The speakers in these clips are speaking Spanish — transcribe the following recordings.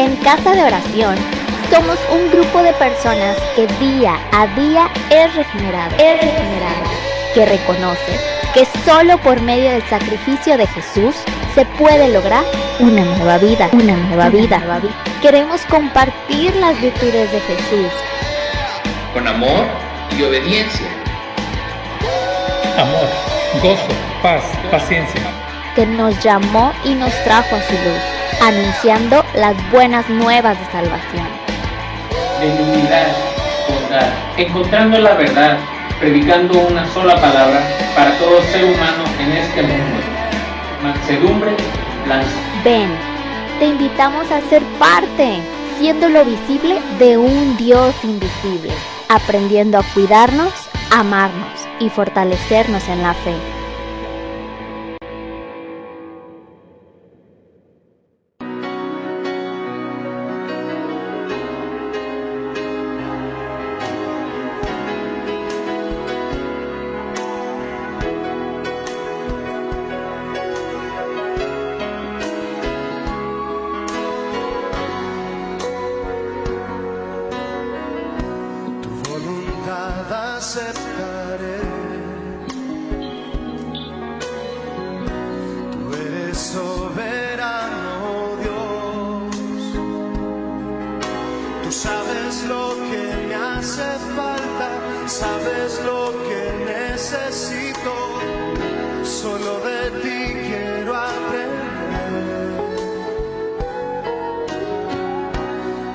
En Casa de Oración somos un grupo de personas que día a día es regenerado, que reconoce que solo por medio del sacrificio de Jesús se puede lograr una nueva vida. Queremos compartir las virtudes de Jesús con amor y obediencia. Amor, gozo, paz, paciencia. Que nos llamó y nos trajo a su luz, anunciando las buenas nuevas de salvación. De humildad, bondad, encontrando la verdad, predicando una sola palabra para todo ser humano en este mundo. Mansedumbre, blanca. Ven, te invitamos a ser parte, siendo lo visible de un Dios invisible, aprendiendo a cuidarnos, amarnos y fortalecernos en la fe. Aceptaré. Tú eres soberano, Dios. Tú sabes lo que me hace falta, sabes lo que necesito. Solo de ti quiero aprender.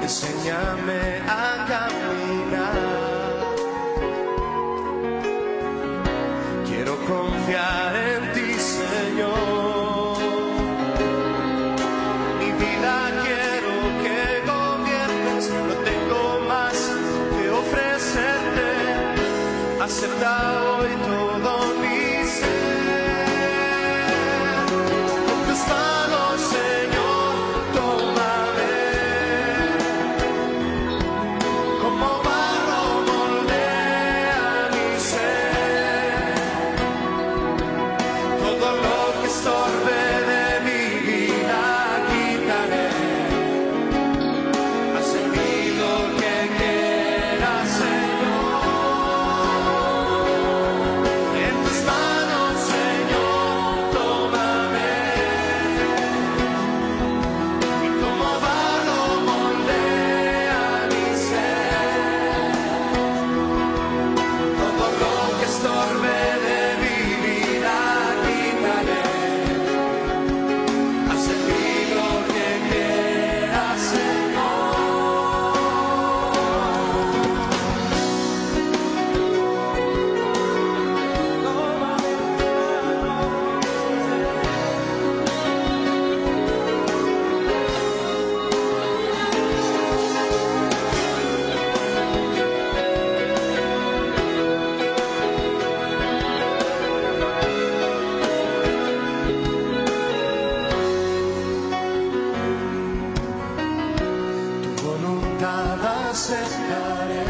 Enséñame a caminar. Confiar en ti, Señor. Mi vida quiero que gobiernes, no tengo más que ofrecerte. Acepta hoy todo mi ser. En tus manos, Señor, tómame. Como barro moldea mi ser. Estorbe de mi vida, quitaré. Haz en mí lo que quieras, Señor. En tus manos, Señor, tómame. Y como barro moldea mi ser. Todo lo que estorbe de mi vida, quitaré. Aceptaré.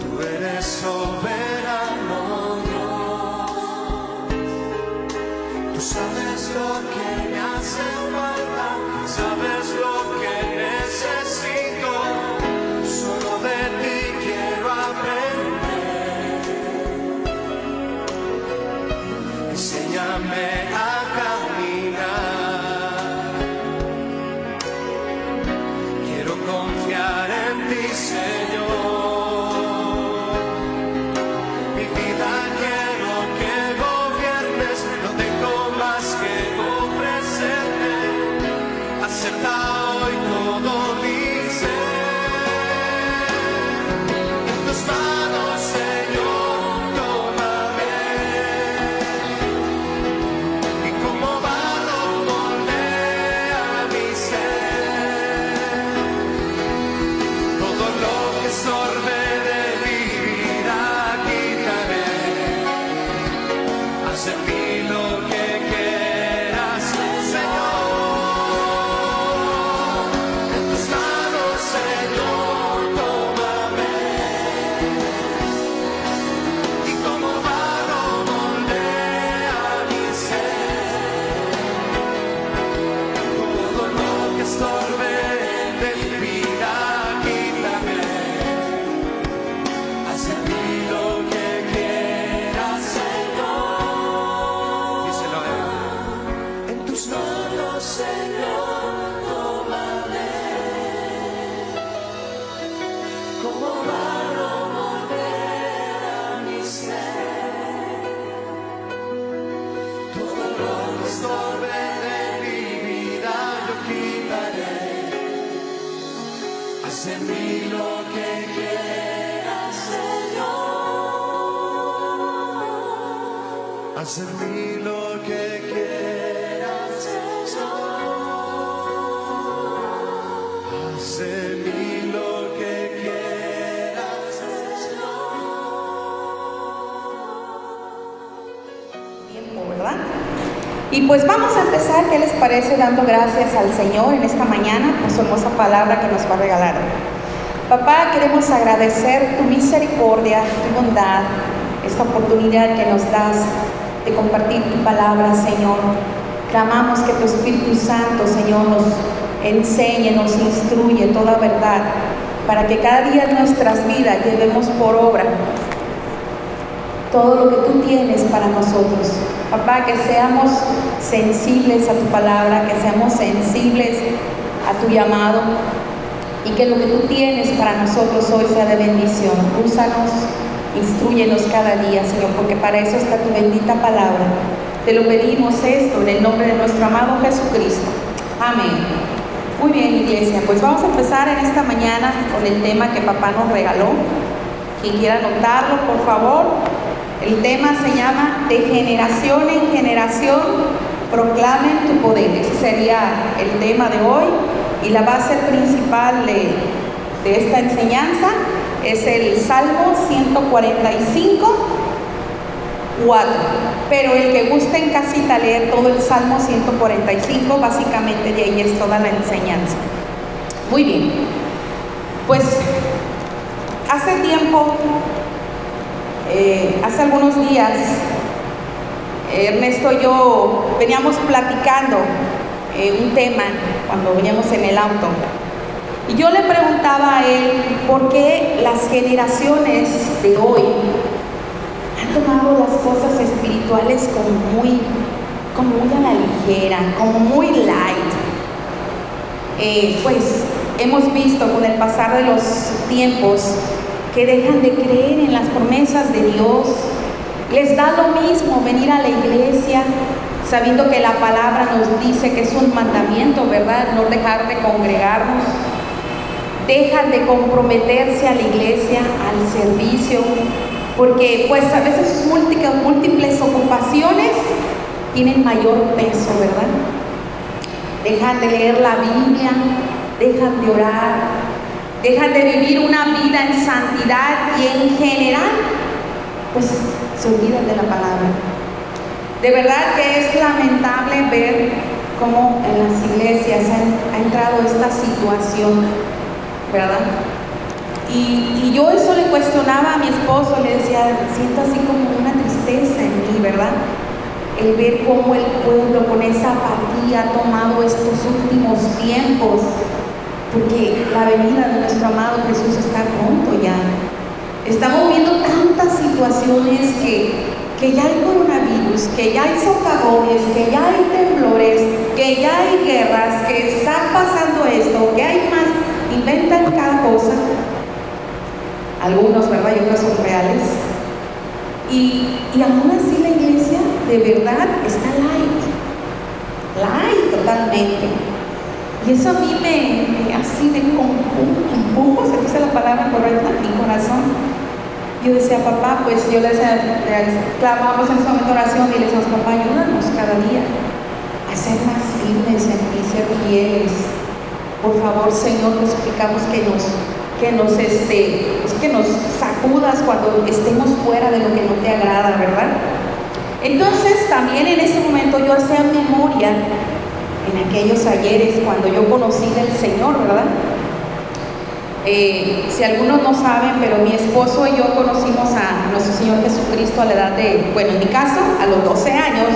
Tú eres soberano, Dios. Tú sabes lo que me hace falta, sabes lo que necesito. Solo de ti quiero aprender. Enséñame a caminar. Confiar en ti, Señor. Mi vida quiero que gobiernes, no tengo más que ofrecerte. Acepta hoy todo mi ser. En tus manos, Señor, tómame. haz en mí lo que quieras, Señor. Haz en mí lo que quieras, Señor. Haz en mí lo que quieras, Señor. Tiempo, ¿verdad? Y pues vamos a empezar, ¿qué les parece? Dando gracias al Señor en esta mañana por su hermosa palabra que nos va a regalar. Papá, queremos agradecer tu misericordia, tu bondad, esta oportunidad que nos das de compartir tu palabra, Señor. Clamamos que tu Espíritu Santo, Señor, nos enseñe, nos instruye toda verdad, para que cada día en nuestras vidas llevemos por obra todo lo que tú tienes para nosotros. Papá, que seamos sensibles a tu palabra, que seamos sensibles a tu llamado y que lo que tú tienes para nosotros hoy sea de bendición. Úsanos, instrúyenos cada día, Señor, porque para eso está tu bendita palabra. Te lo pedimos esto en el nombre de nuestro amado Jesucristo. Amén. Muy bien, iglesia, pues vamos a empezar en esta mañana con el tema que papá nos regaló. Quien quiera anotarlo, por favor. El tema se llama De generación en generación proclamen tu poder. Ese sería el tema de hoy, y la base principal de esta enseñanza es el Salmo 145, 4. Pero el que guste en casita leer todo el Salmo 145, básicamente de ahí es toda la enseñanza. Muy bien, pues hace tiempo, hace algunos días, Ernesto y yo veníamos platicando un tema cuando veníamos en el auto, y yo le preguntaba a él por qué las generaciones de hoy han tomado las cosas espirituales como muy a la ligera, como muy light. Pues hemos visto con el pasar de los tiempos que dejan de creer en las promesas de Dios. Les da lo mismo venir a la iglesia, sabiendo que la palabra nos dice que es un mandamiento, ¿verdad? No dejar de congregarnos. Dejan de comprometerse a la iglesia, al servicio, porque pues a veces sus múltiples ocupaciones tienen mayor peso, ¿verdad? Dejan de leer la Biblia, dejan de orar, dejan de vivir una vida en santidad, y en general pues se olvidan de la palabra. De verdad que es lamentable ver cómo en las iglesias ha entrado esta situación, ¿verdad? Y yo eso le cuestionaba a mi esposo, le decía, siento así como una tristeza en mí, ¿verdad? El ver cómo el pueblo con esa apatía ha tomado estos últimos tiempos, porque la venida de nuestro amado Jesús está pronto ya. Estamos viendo tantas situaciones que ya hay coronavirus, que ya hay socavones, que ya hay temblores, que ya hay guerras, que está pasando esto, que hay más. Inventan cada cosa, algunos, ¿verdad? Y otros son reales. Y aún así la iglesia de verdad está light totalmente. Y eso a mí me compujo, se dice la palabra correcta, mi corazón. Yo decía, papá, pues yo le clamamos en su momento oración y le decíamos, papá, ayúdanos cada día a ser más firmes en ti, ser fieles. Por favor, Señor, te suplicamos que nos sacudas cuando estemos fuera de lo que no te agrada, ¿verdad? Entonces, también en ese momento yo hacía memoria en aquellos ayeres cuando yo conocí del Señor, ¿verdad? Si algunos no saben, pero mi esposo y yo conocimos a nuestro Señor Jesucristo a la edad de, bueno, en mi caso, a los 12 años,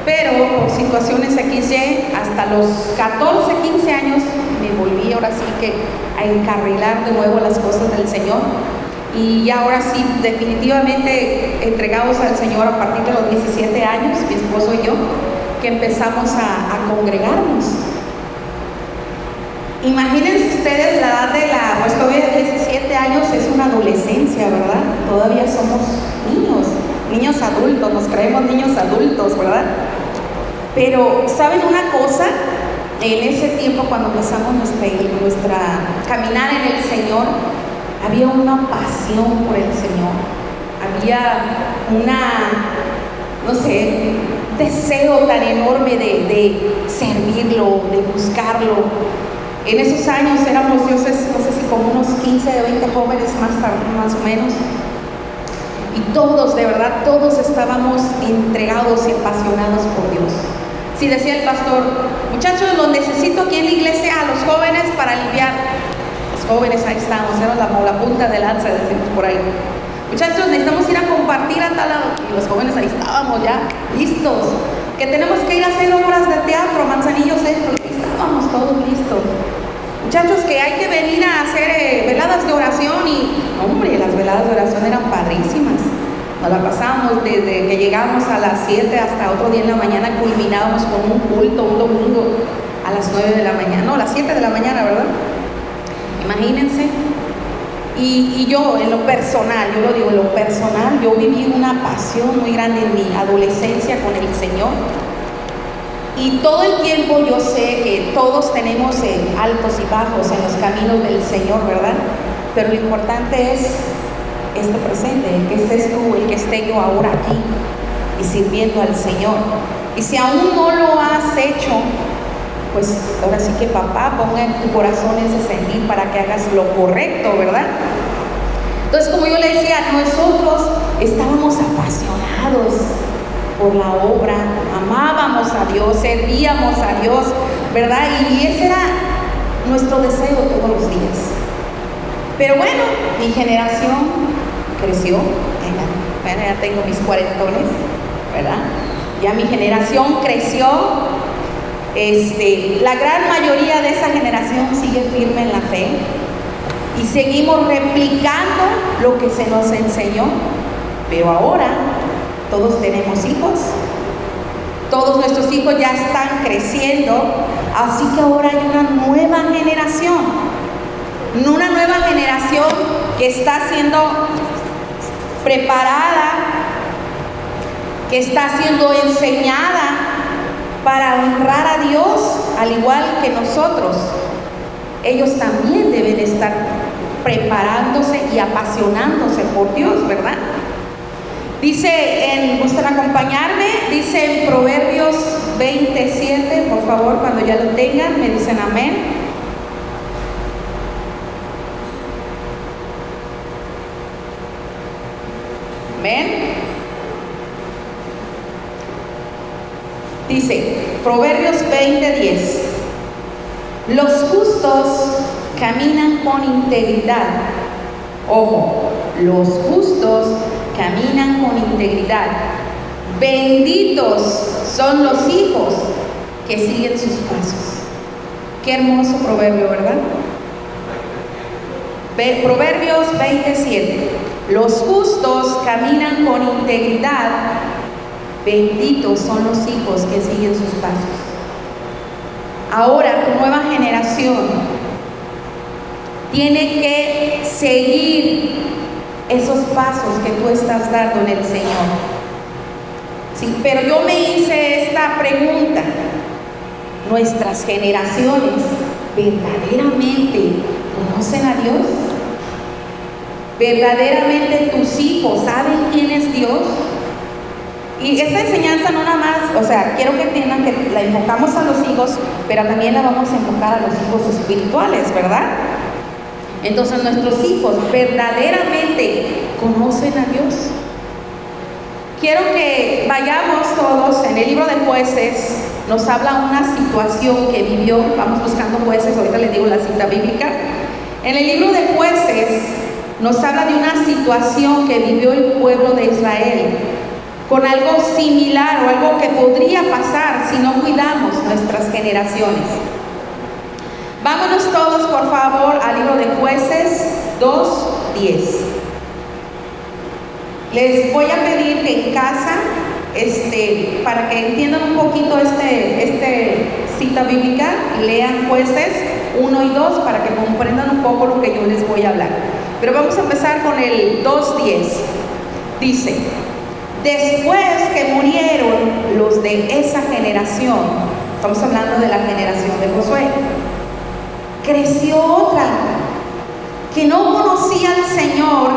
pero por situaciones XY, hasta los 14, 15 años me volví ahora sí que a encarrilar de nuevo las cosas del Señor, y ya ahora sí definitivamente entregados al Señor a partir de los 17 años, mi esposo y yo, que empezamos a congregarnos. Imagínense ustedes la edad pues todavía de 17 años es una adolescencia, ¿verdad? Todavía somos niños adultos, nos creemos niños adultos, ¿verdad? Pero, ¿saben una cosa? en ese tiempo cuando empezamos nuestra caminar en el Señor, había una pasión por el Señor, había no sé, deseo tan enorme de servirlo, de buscarlo. En esos años éramos, no sé si como unos 15 o 20 jóvenes más o menos, y todos, de verdad, todos estábamos entregados y apasionados por Dios. Si decía el pastor, muchachos, los necesito aquí en la iglesia a los jóvenes para limpiar. Los jóvenes ahí estamos, era la punta de lanza, decimos por ahí. Muchachos, necesitamos ir a compartir a tal lado. Y los jóvenes ahí estábamos ya, listos. Que tenemos que ir a hacer obras de teatro, Manzanillo Centro. Estábamos todos listos. Muchachos, que hay que venir a hacer veladas de oración. Y, hombre, las veladas de oración eran padrísimas. Nos la pasábamos desde que llegamos a las 7 hasta otro día en la mañana, culminábamos con un culto un domingo a las 9 de la mañana. No, a las 7 de la mañana, ¿verdad? Imagínense. Y yo, en lo personal, yo lo digo, en lo personal, yo viví una pasión muy grande en mi adolescencia con el Señor. Y todo el tiempo yo sé que todos tenemos altos y bajos en los caminos del Señor, ¿verdad? Pero lo importante es este presente, el que estés tú, el que esté yo ahora aquí y sirviendo al Señor. Y si aún no lo has hecho, pues ahora sí que papá ponga en tu corazón ese sentir para que hagas lo correcto, ¿verdad? Entonces, como yo le decía, nosotros estábamos apasionados por la obra, amábamos a Dios, servíamos a Dios, ¿verdad? Y ese era nuestro deseo todos los días. Pero bueno, mi generación creció, bueno, ya tengo mis 40, ¿verdad? Ya mi generación creció. La gran mayoría de esa generación sigue firme en la fe y seguimos replicando lo que se nos enseñó, pero ahora todos tenemos hijos, todos nuestros hijos ya están creciendo, así que ahora hay una nueva generación que está siendo preparada, que está siendo enseñada para honrar a Dios, al igual que nosotros. Ellos también deben estar preparándose y apasionándose por Dios, ¿verdad? Dice, ¿gustan acompañarme? Dice en Proverbios 27, por favor, cuando ya lo tengan, me dicen amén. Amén. Dice, Proverbios 20:10, los justos caminan con integridad. Ojo, los justos caminan con integridad. Benditos son los hijos que siguen sus pasos. Qué hermoso proverbio, ¿verdad? Proverbios 27, los justos caminan con integridad. Benditos son los hijos que siguen sus pasos. Ahora tu nueva generación tiene que seguir esos pasos que tú estás dando en el Señor. Sí, pero yo me hice esta pregunta: ¿nuestras generaciones verdaderamente conocen a Dios? ¿Verdaderamente tus hijos saben quién es Dios? Y esta enseñanza no nada más, o sea, quiero que entiendan que la enfocamos a los hijos, pero también la vamos a enfocar a los hijos espirituales, ¿verdad? Entonces, nuestros hijos verdaderamente conocen a Dios. Quiero que vayamos todos en el libro de Jueces, nos habla una situación que vivió, vamos buscando Jueces, ahorita les digo la cita bíblica. En el libro de Jueces nos habla de una situación que vivió el pueblo de Israel, con algo similar o algo que podría pasar si no cuidamos nuestras generaciones. Vámonos todos, por favor, al libro de Jueces 2:10. Les voy a pedir que en casa, para que entiendan un poquito cita bíblica, lean Jueces 1 y 2 para que comprendan un poco lo que yo les voy a hablar. Pero vamos a empezar con el 2:10. Dice: después que murieron los de esa generación, Estamos hablando de la generación de Josué. Creció otra que no conocía al Señor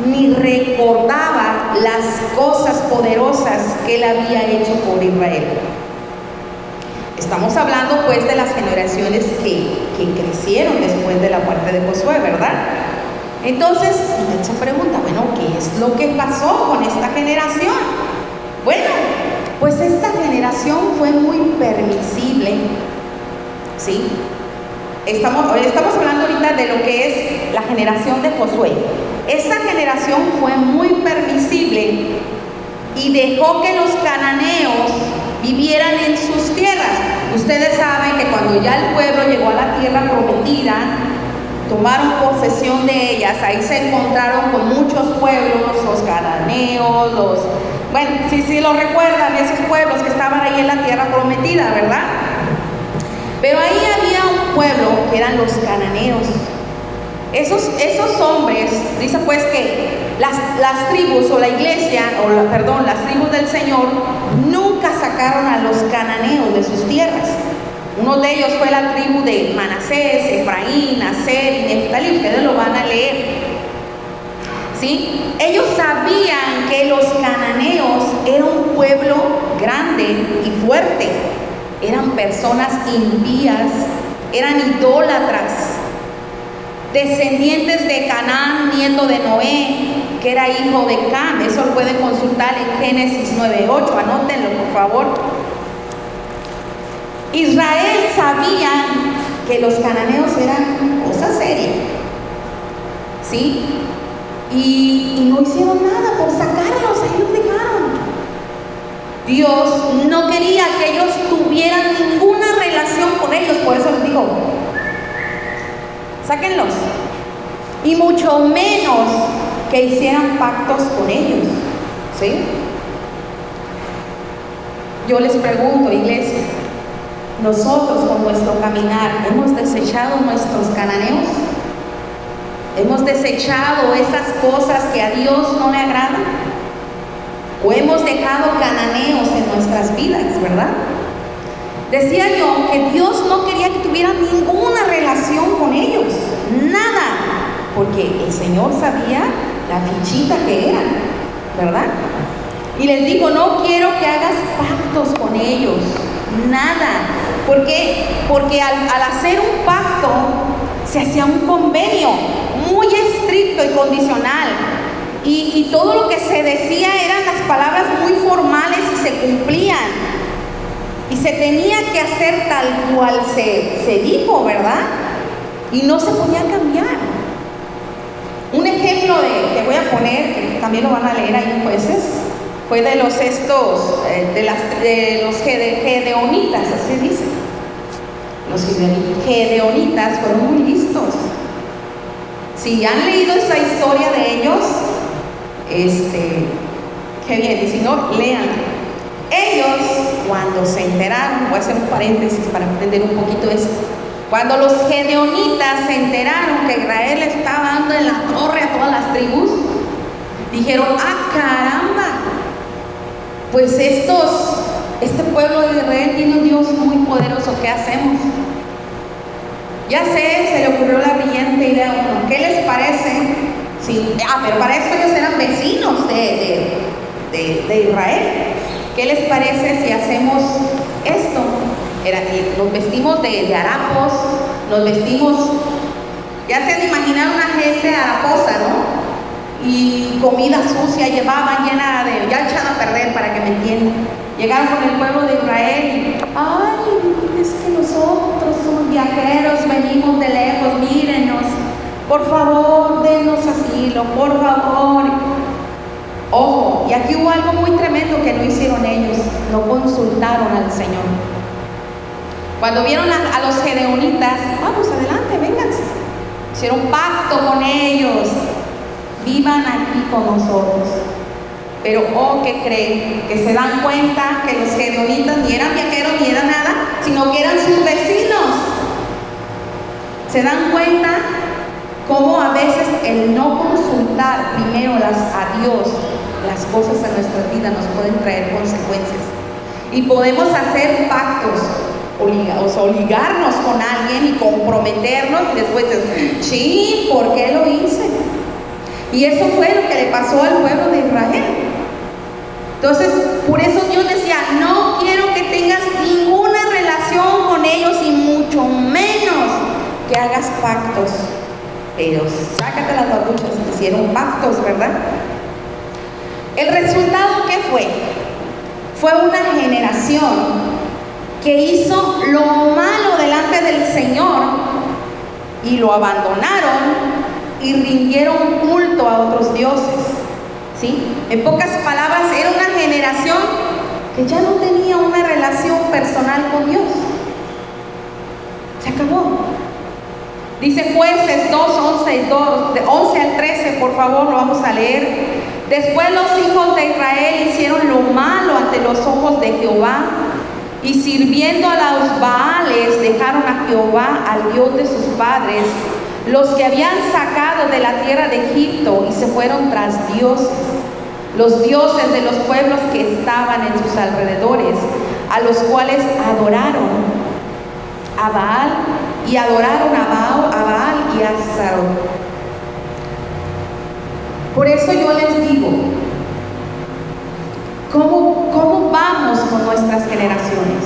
ni recordaba las cosas poderosas que Él había hecho por Israel. Estamos hablando pues de las generaciones que crecieron después de la muerte de Josué, ¿verdad? Entonces, usted se pregunta, bueno, ¿qué es lo que pasó con esta generación? Bueno, pues esta generación fue muy permisible, ¿sí? Estamos hablando ahorita de lo que es la generación de Josué. Esa generación fue muy permisible y dejó que los cananeos vivieran en sus tierras. Ustedes saben que cuando ya el pueblo llegó a la tierra prometida, tomaron posesión de ellas, ahí se encontraron con muchos pueblos, los cananeos, bueno, si lo recuerdan, esos pueblos que estaban ahí en la tierra prometida, ¿verdad? Pero ahí había un pueblo que eran los cananeos. Esos hombres, dice pues que las tribus o la iglesia, las tribus del Señor nunca sacaron a los cananeos de sus tierras. Uno de ellos fue la tribu de Manasés, Efraín, Aser y Neftalí. Ustedes lo van a leer, ¿sí? Ellos sabían que los cananeos eran un pueblo grande y fuerte. Eran personas impías, eran idólatras, descendientes de Canaán, nieto de Noé, que era hijo de Cam. Eso lo pueden consultar en Génesis 9:8, anótenlo por favor. Israel sabía que los cananeos eran cosa seria, ¿sí? Y no hicieron nada por sacarlos, ahí los dejaron. Dios no quería que ellos tuvieran ninguna relación con ellos, por eso les digo, sáquenlos. Y mucho menos que hicieran pactos con ellos, ¿sí? Yo les pregunto, iglesia, nosotros con nuestro caminar, ¿hemos desechado nuestros cananeos? ¿Hemos desechado esas cosas que a Dios no le agradan? ¿O hemos dejado cananeos en nuestras vidas, verdad? Decía yo que Dios no quería que tuvieran ninguna relación con ellos, nada, porque el Señor sabía la fichita que eran, ¿verdad? Y les dijo, no quiero que hagas pactos con ellos, nada. ¿Por qué? Porque al hacer un pacto se hacía un convenio muy estricto y condicional. Y todo lo que se decía eran las palabras muy formales y se cumplían. Y se tenía que hacer tal cual se dijo, ¿verdad? Y no se podía cambiar. Un ejemplo que voy a poner, que también lo van a leer ahí en Jueces, fue de los gedeonitas, así dice. Los gedeonitas fueron muy listos. Si han leído esa historia de ellos, qué bien, y si no, lean. Ellos, cuando se enteraron, voy a hacer un paréntesis para entender un poquito esto. Cuando los gedeonitas se enteraron que Israel le estaba dando en la torre a todas las tribus, dijeron, ¡ah, caramba! Pues este pueblo de Israel tiene un Dios muy poderoso, ¿qué hacemos? Ya sé, se le ocurrió la brillante idea a uno, ¿qué les parece? Sí, pero para eso ellos eran vecinos de Israel. ¿Qué les parece si hacemos esto? Nos vestimos de harapos, nos vestimos, ya se han imaginado una gente haraposa, ¿no? Y comida sucia llevaban llena de, ya echada a perder para que me entiendan. Llegaron con el pueblo de Israel y, ay, es que nosotros somos viajeros, venimos de lejos, mírenos, por favor, denos asilo, por favor. Ojo, y aquí hubo algo muy tremendo que no hicieron ellos, no consultaron al Señor. Cuando vieron a los gedeonitas, vamos adelante, vénganse. Hicieron pacto con ellos, vivan aquí con nosotros. Pero, ¿qué creen? Que se dan cuenta que los gedeonitas ni eran viajeros ni eran nada, sino que eran sus vecinos. Se dan cuenta cómo a veces el no consultar primero a Dios, las cosas en nuestra vida nos pueden traer consecuencias. Y podemos hacer pactos, o ligarnos con alguien y comprometernos y después dices, sí, ¿por qué lo hice? Y eso fue lo que le pasó al pueblo de Israel. Entonces, por eso Dios decía, no quiero que tengas ninguna relación con ellos y mucho menos que hagas pactos. Pero sácate las babuchas, hicieron pactos, ¿verdad? ¿El resultado qué fue? Fue una generación que hizo lo malo delante del Señor y lo abandonaron y rindieron culto a otros dioses. ¿Sí? En pocas palabras, era una generación que ya no tenía una relación personal con Dios. Se acabó. Dice Jueces 2, 11 al 13, por favor, lo vamos a leer. Después los hijos de Israel hicieron lo malo ante los ojos de Jehová, y sirviendo a los Baales dejaron a Jehová, al Dios de sus padres, los que habían sacado de la tierra de Egipto, y se fueron tras dioses, los dioses de los pueblos que estaban en sus alrededores, a los cuales adoraron a Baal, y adoraron a Baal y a Astaroth. Por eso yo les digo, ¿cómo vamos con nuestras generaciones?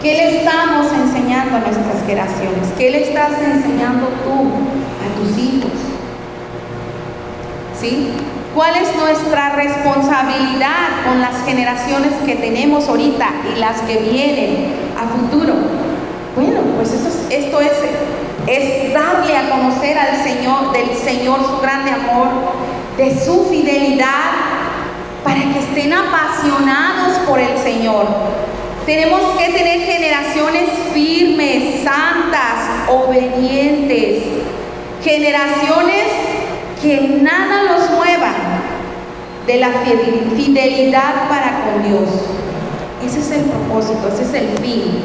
¿Qué le estamos enseñando a nuestras generaciones? ¿Qué le estás enseñando tú a tus hijos? ¿Sí? ¿Cuál es nuestra responsabilidad con las generaciones que tenemos ahorita y las que vienen a futuro? Bueno, pues esto es darle a conocer al Señor, del Señor su grande amor, de su fidelidad, para que estén apasionados por el Señor. Tenemos que tener generaciones firmes, santas, obedientes, generaciones que nada los mueva de la fidelidad para con Dios. Ese es el propósito, ese es el fin.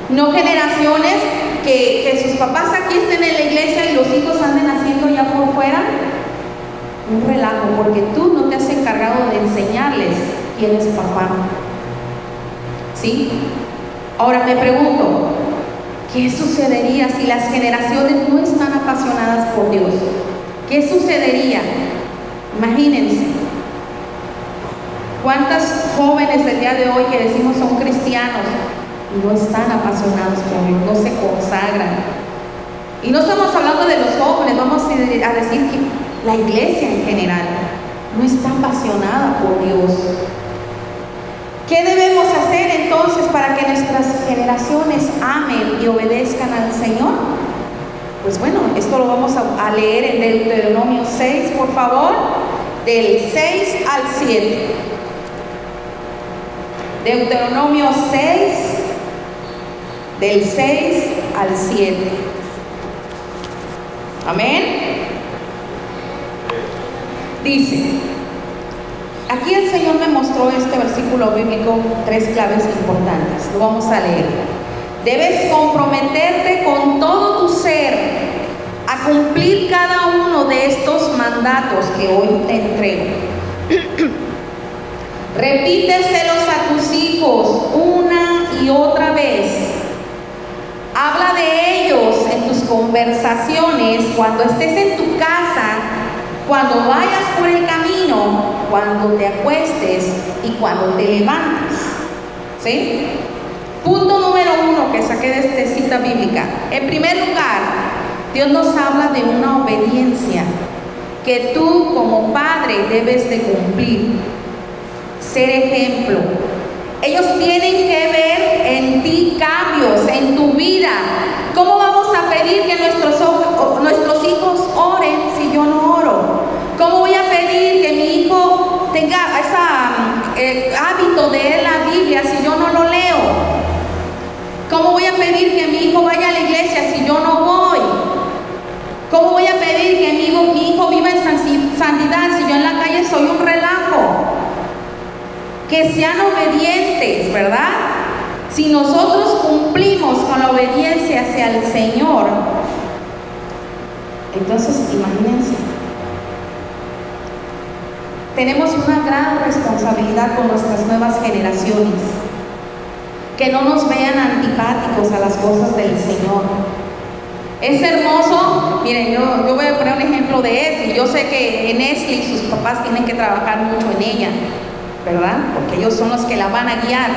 No generaciones que sus papás aquí estén en la iglesia y los hijos anden haciendo ya por fuera un relajo, porque tú no te has encargado de enseñarles quién es papá. ¿Sí? Ahora me pregunto, ¿qué sucedería si las generaciones no están apasionadas por Dios? ¿Qué sucedería? Imagínense, ¿cuántas jóvenes del día de hoy que decimos son cristianos y no están apasionados por Dios, no se consagran? Y no estamos hablando de los jóvenes, vamos a decir que la iglesia en general no está apasionada por Dios. ¿Qué debemos hacer entonces para que nuestras generaciones amen y obedezcan al Señor? Pues bueno, esto lo vamos a leer en Deuteronomio 6, por favor, del 6 al 7. Deuteronomio 6, del 6 al 7. Amén. Dice, aquí el Señor me mostró este versículo bíblico, 3 claves importantes. Lo vamos a leer. Debes comprometerte con todo tu ser a cumplir cada uno de estos mandatos que hoy te entrego. Repíteselos a tus hijos una y otra vez. Habla de ellos en tus conversaciones, cuando estés en tu casa, cuando vayas por el camino, cuando te acuestes y cuando te levantes. ¿Sí? Punto número 1 que saqué de esta cita bíblica. En primer lugar, Dios nos habla de una obediencia que tú como padre debes de cumplir. Ser ejemplo. Ellos tienen que ver en ti cambios en tu vida. ¿Cómo vamos a pedir que nuestros hijos oren si yo no oro? ¿Cómo voy a pedir que mi hijo tenga ese hábito de leer la Biblia si yo no lo leo? ¿Cómo voy a pedir que mi hijo vaya a la iglesia si yo no voy? ¿Cómo voy a pedir que mi hijo viva en santidad si yo en la calle soy un relajo? Que sean obedientes, ¿verdad? Si nosotros cumplimos con la obediencia hacia el Señor, entonces imagínense, tenemos una gran responsabilidad con nuestras nuevas generaciones. que no nos vean antipáticos a las cosas del Señor. Es hermoso, miren, yo voy a poner un ejemplo de Esli. Yo sé que en Esli sus papás tienen que trabajar mucho en ella, ¿verdad? Porque ellos son los que la van a guiar.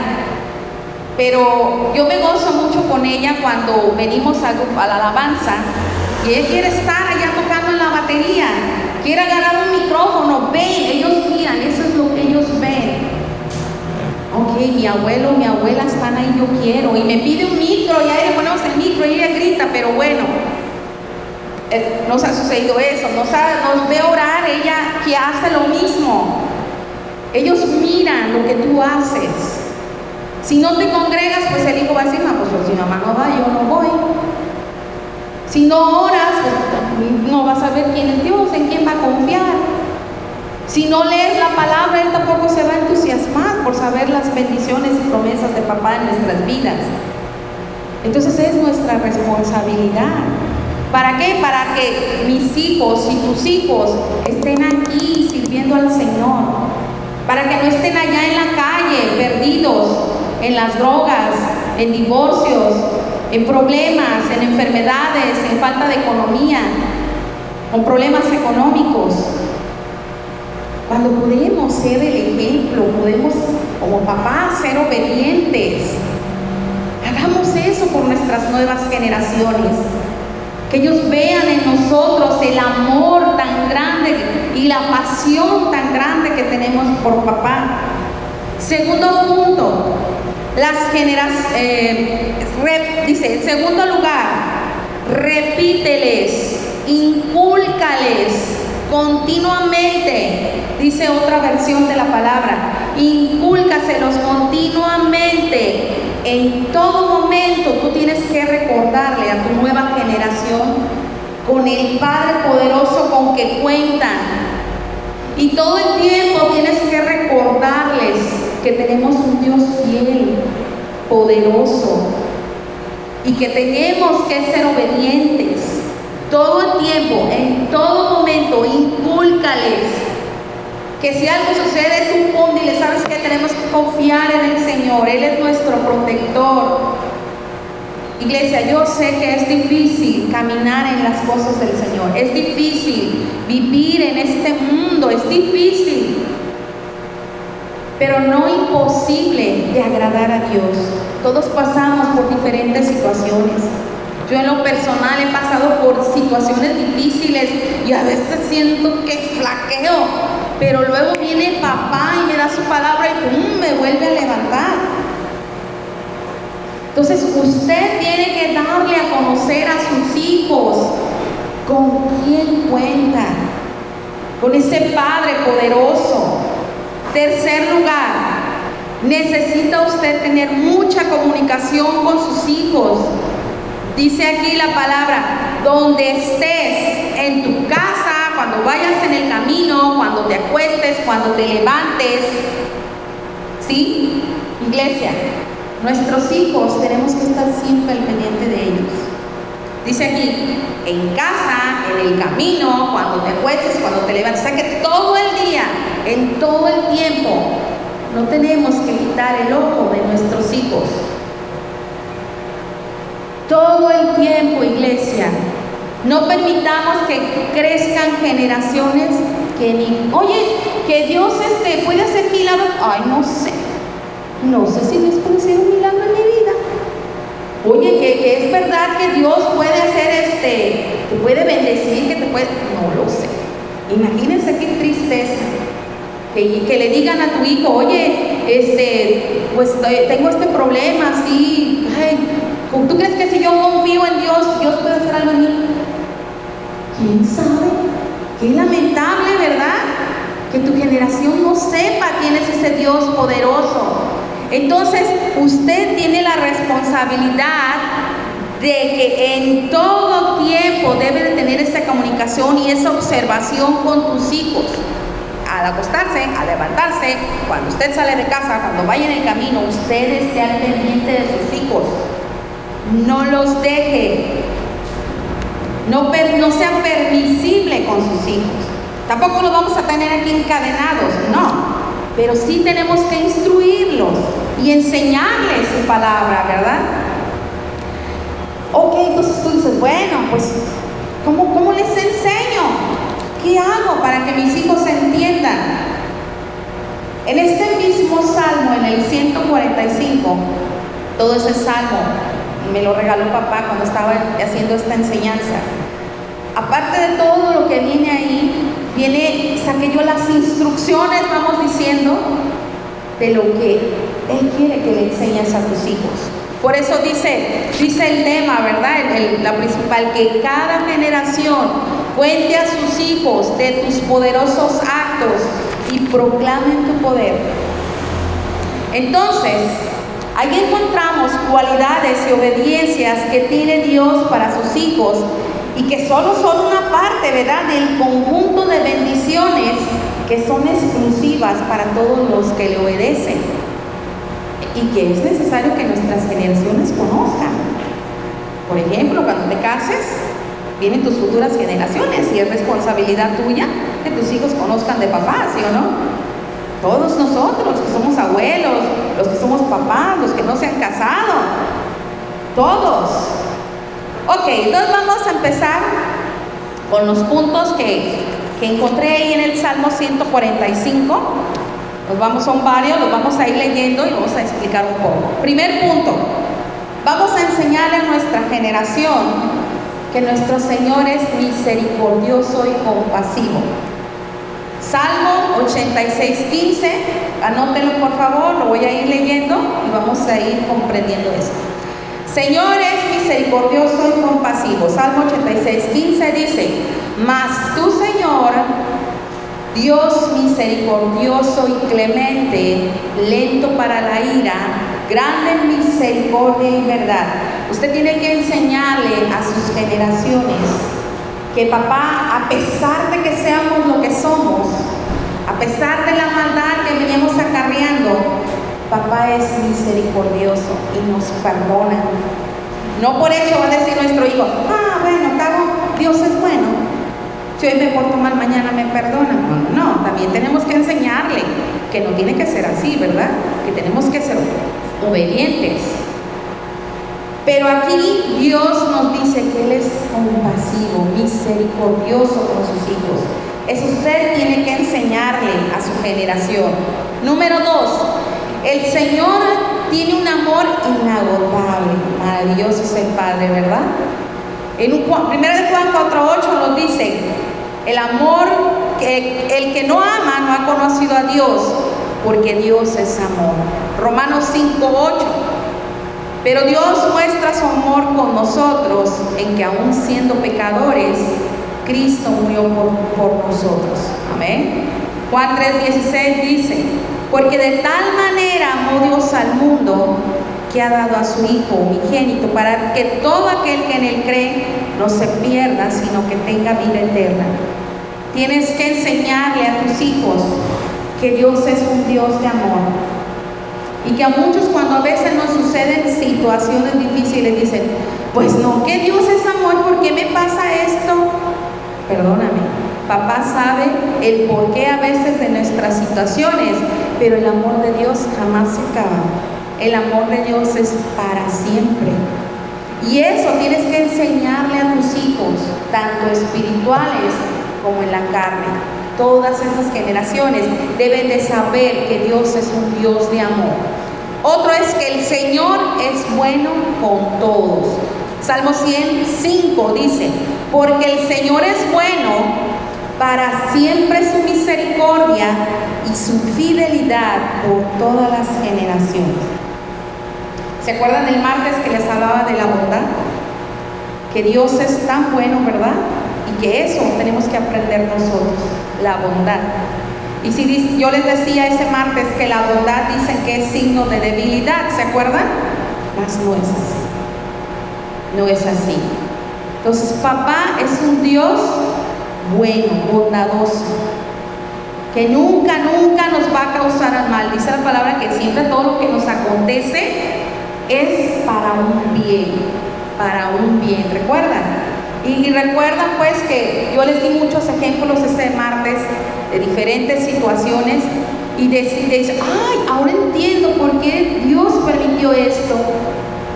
Pero yo me gozo mucho con ella cuando venimos a la alabanza y ella quiere estar allá tocando en la batería, quiere agarrar un micrófono, ven, ellos miran, eso es lo que ellos ven. Ok, mi abuelo, mi abuela están ahí, yo quiero, y me pide un micro, y ahí le ponemos el micro y ella grita, pero bueno, nos ha sucedido eso, nos ve orar, ella que hace lo mismo. Ellos miran lo que tú haces. Si no te congregas, pues el hijo va a decir, no, pues si mamá no va, yo no voy. Si no oras, pues no vas a ver quién es Dios, en quién va a confiar. Si no lees la palabra, él tampoco se va a entusiasmar por saber las bendiciones y promesas de papá en nuestras vidas. Entonces es nuestra responsabilidad. ¿Para qué? Para que mis hijos y tus hijos estén aquí sirviendo al Señor. Para que no estén allá en la calle, perdidos, en las drogas, en divorcios, en problemas, en enfermedades, en falta de economía, con problemas económicos. Cuando podemos ser el ejemplo, podemos como papás ser obedientes. Hagamos eso por nuestras nuevas generaciones. Que ellos vean en nosotros el amor tan grande y la pasión tan grande que tenemos por papá. Segundo punto, las generaciones, dice, en segundo lugar, repíteles, incúlcales continuamente. Dice otra versión de la palabra, incúlcaselos continuamente. En todo momento tú tienes que recordarle a tu nueva generación con el Padre poderoso con que cuentan. Y todo el tiempo tienes que recordarles que tenemos un Dios fiel, poderoso, y que tenemos que ser obedientes. Todo el tiempo, en todo momento, incúlcales. Que si algo sucede, tú pon, dile, ¿sabes qué? Tenemos que confiar en el Señor. Él es nuestro protector. Iglesia, yo sé que es difícil caminar en las cosas del Señor. Es difícil vivir en este mundo. Es difícil. Pero no imposible de agradar a Dios. Todos pasamos por diferentes situaciones. Yo en lo personal he pasado por situaciones difíciles y a veces siento que flaqueo. Pero luego viene papá y me da su palabra y ¡pum!, me vuelve a levantar. Entonces usted tiene que darle a conocer a sus hijos con quién cuenta, con ese Padre poderoso. Tercer lugar, necesita usted tener mucha comunicación con sus hijos. Dice aquí la palabra, donde estés, en tu casa, cuando vayas en el camino, cuando te acuestes, cuando te levantes. ¿Sí? Iglesia, nuestros hijos tenemos que estar siempre al pendiente de ellos. Dice aquí, en casa, en el camino, cuando te acuestes, cuando te levantes. O sea que todo el día, en todo el tiempo, no tenemos que quitar el ojo de nuestros hijos. Todo el tiempo, iglesia. No permitamos que crezcan generaciones que ni, oye, que Dios puede hacer milagros. Ay, no sé si Dios puede hacer un milagro en mi vida. Oye, que es verdad que Dios puede hacer te puede bendecir, que te puede, no lo sé. Imagínense qué tristeza que le digan a tu hijo, oye, pues tengo este problema, así, ay, ¿tú crees que si yo confío en Dios, Dios puede hacer algo en mí? ¿Quién sabe? Qué lamentable, ¿verdad? Que tu generación no sepa quién es ese Dios poderoso. Entonces, usted tiene la responsabilidad de que en todo tiempo debe de tener esa comunicación y esa observación con tus hijos. Al acostarse, al levantarse, cuando usted sale de casa, cuando vaya en el camino, usted esté al pendiente de sus hijos. No los deje. No sea permisible con sus hijos. Tampoco los vamos a tener aquí encadenados, no. Pero sí tenemos que instruirlos y enseñarles palabra, ¿verdad? Ok, entonces tú dices, bueno, pues, ¿cómo les enseño? ¿Qué hago para que mis hijos entiendan? En este mismo salmo, en el 145, todo ese salmo me lo regaló papá cuando estaba haciendo esta enseñanza. Aparte de todo lo que viene ahí, saqué yo las instrucciones, vamos diciendo, de lo que Él quiere que le enseñes a tus hijos. Por eso dice el tema, ¿verdad? La principal, que cada generación cuente a sus hijos de tus poderosos actos y proclamen tu poder. Entonces, ahí encontramos cualidades y obediencias que tiene Dios para sus hijos y que solo son una parte, ¿verdad?, del conjunto de bendiciones que son exclusivas para todos los que le obedecen y que es necesario que nuestras generaciones conozcan. Por ejemplo, cuando te cases, vienen tus futuras generaciones y es responsabilidad tuya que tus hijos conozcan de papá, ¿sí o no? Todos nosotros, los que somos abuelos, los que somos papás, los que no se han casado, todos. Ok, entonces vamos a empezar con los puntos que encontré ahí en el Salmo 145. Son varios, los vamos a ir leyendo y vamos a explicar un poco. Primer punto, vamos a enseñarle a nuestra generación que nuestro Señor es misericordioso y compasivo. Salmo 86:15, anótenlo por favor, lo voy a ir leyendo y vamos a ir comprendiendo esto. Señor es misericordioso y compasivo. Salmo 86:15 dice: mas tú, Señor, Dios misericordioso y clemente, lento para la ira, grande en misericordia y verdad. Usted tiene que enseñarle a sus generaciones que papá, a pesar de que seamos lo que somos, a pesar de la maldad que venimos acarreando, papá es misericordioso y nos perdona. No por hecho va a decir nuestro hijo, bueno, Dios es bueno. Si hoy me porto mal, mañana me perdona. No, también tenemos que enseñarle que no tiene que ser así, ¿verdad? Que tenemos que ser obedientes. Pero aquí Dios nos dice que Él es compasivo, misericordioso con sus hijos. Eso usted tiene que enseñarle a su generación. Número 2, el Señor tiene un amor inagotable. Maravilloso es el Padre, ¿verdad? En 1 Juan 4:8 nos dice: el amor, el que no ama no ha conocido a Dios, porque Dios es amor. Romanos 5:8. Pero Dios muestra su amor con nosotros en que aún siendo pecadores, Cristo murió por nosotros. Amén. Juan 3:16 dice: porque de tal manera amó Dios al mundo, que ha dado a su Hijo unigénito, para que todo aquel que en Él cree no se pierda, sino que tenga vida eterna. Tienes que enseñarle a tus hijos que Dios es un Dios de amor. Y que a muchos, cuando a veces nos suceden situaciones difíciles, dicen: pues no, que Dios es amor, ¿por qué me pasa esto? Perdóname, papá sabe el porqué a veces de nuestras situaciones, pero el amor de Dios jamás se acaba. El amor de Dios es para siempre. Y eso tienes que enseñarle a tus hijos, tanto espirituales como en la carne. Todas esas generaciones deben de saber que Dios es un Dios de amor. Otro es que el Señor es bueno con todos. Salmo 105 dice: porque el Señor es bueno, para siempre su misericordia y su fidelidad por todas las generaciones. ¿Se acuerdan del martes que les hablaba de la bondad? Que Dios es tan bueno, ¿verdad? Y que eso tenemos que aprender nosotros, la bondad. Y si yo les decía ese martes que la bondad dicen que es signo de debilidad, ¿se acuerdan? Mas no es así. No es así. Entonces, papá es un Dios bueno, bondadoso, que nunca nos va a causar al mal. Dice la palabra que siempre todo lo que nos acontece es para un bien, ¿recuerdan? Y recuerdan pues que yo les di muchos ejemplos ese martes de diferentes situaciones y decir, ay, ahora entiendo por qué Dios permitió esto,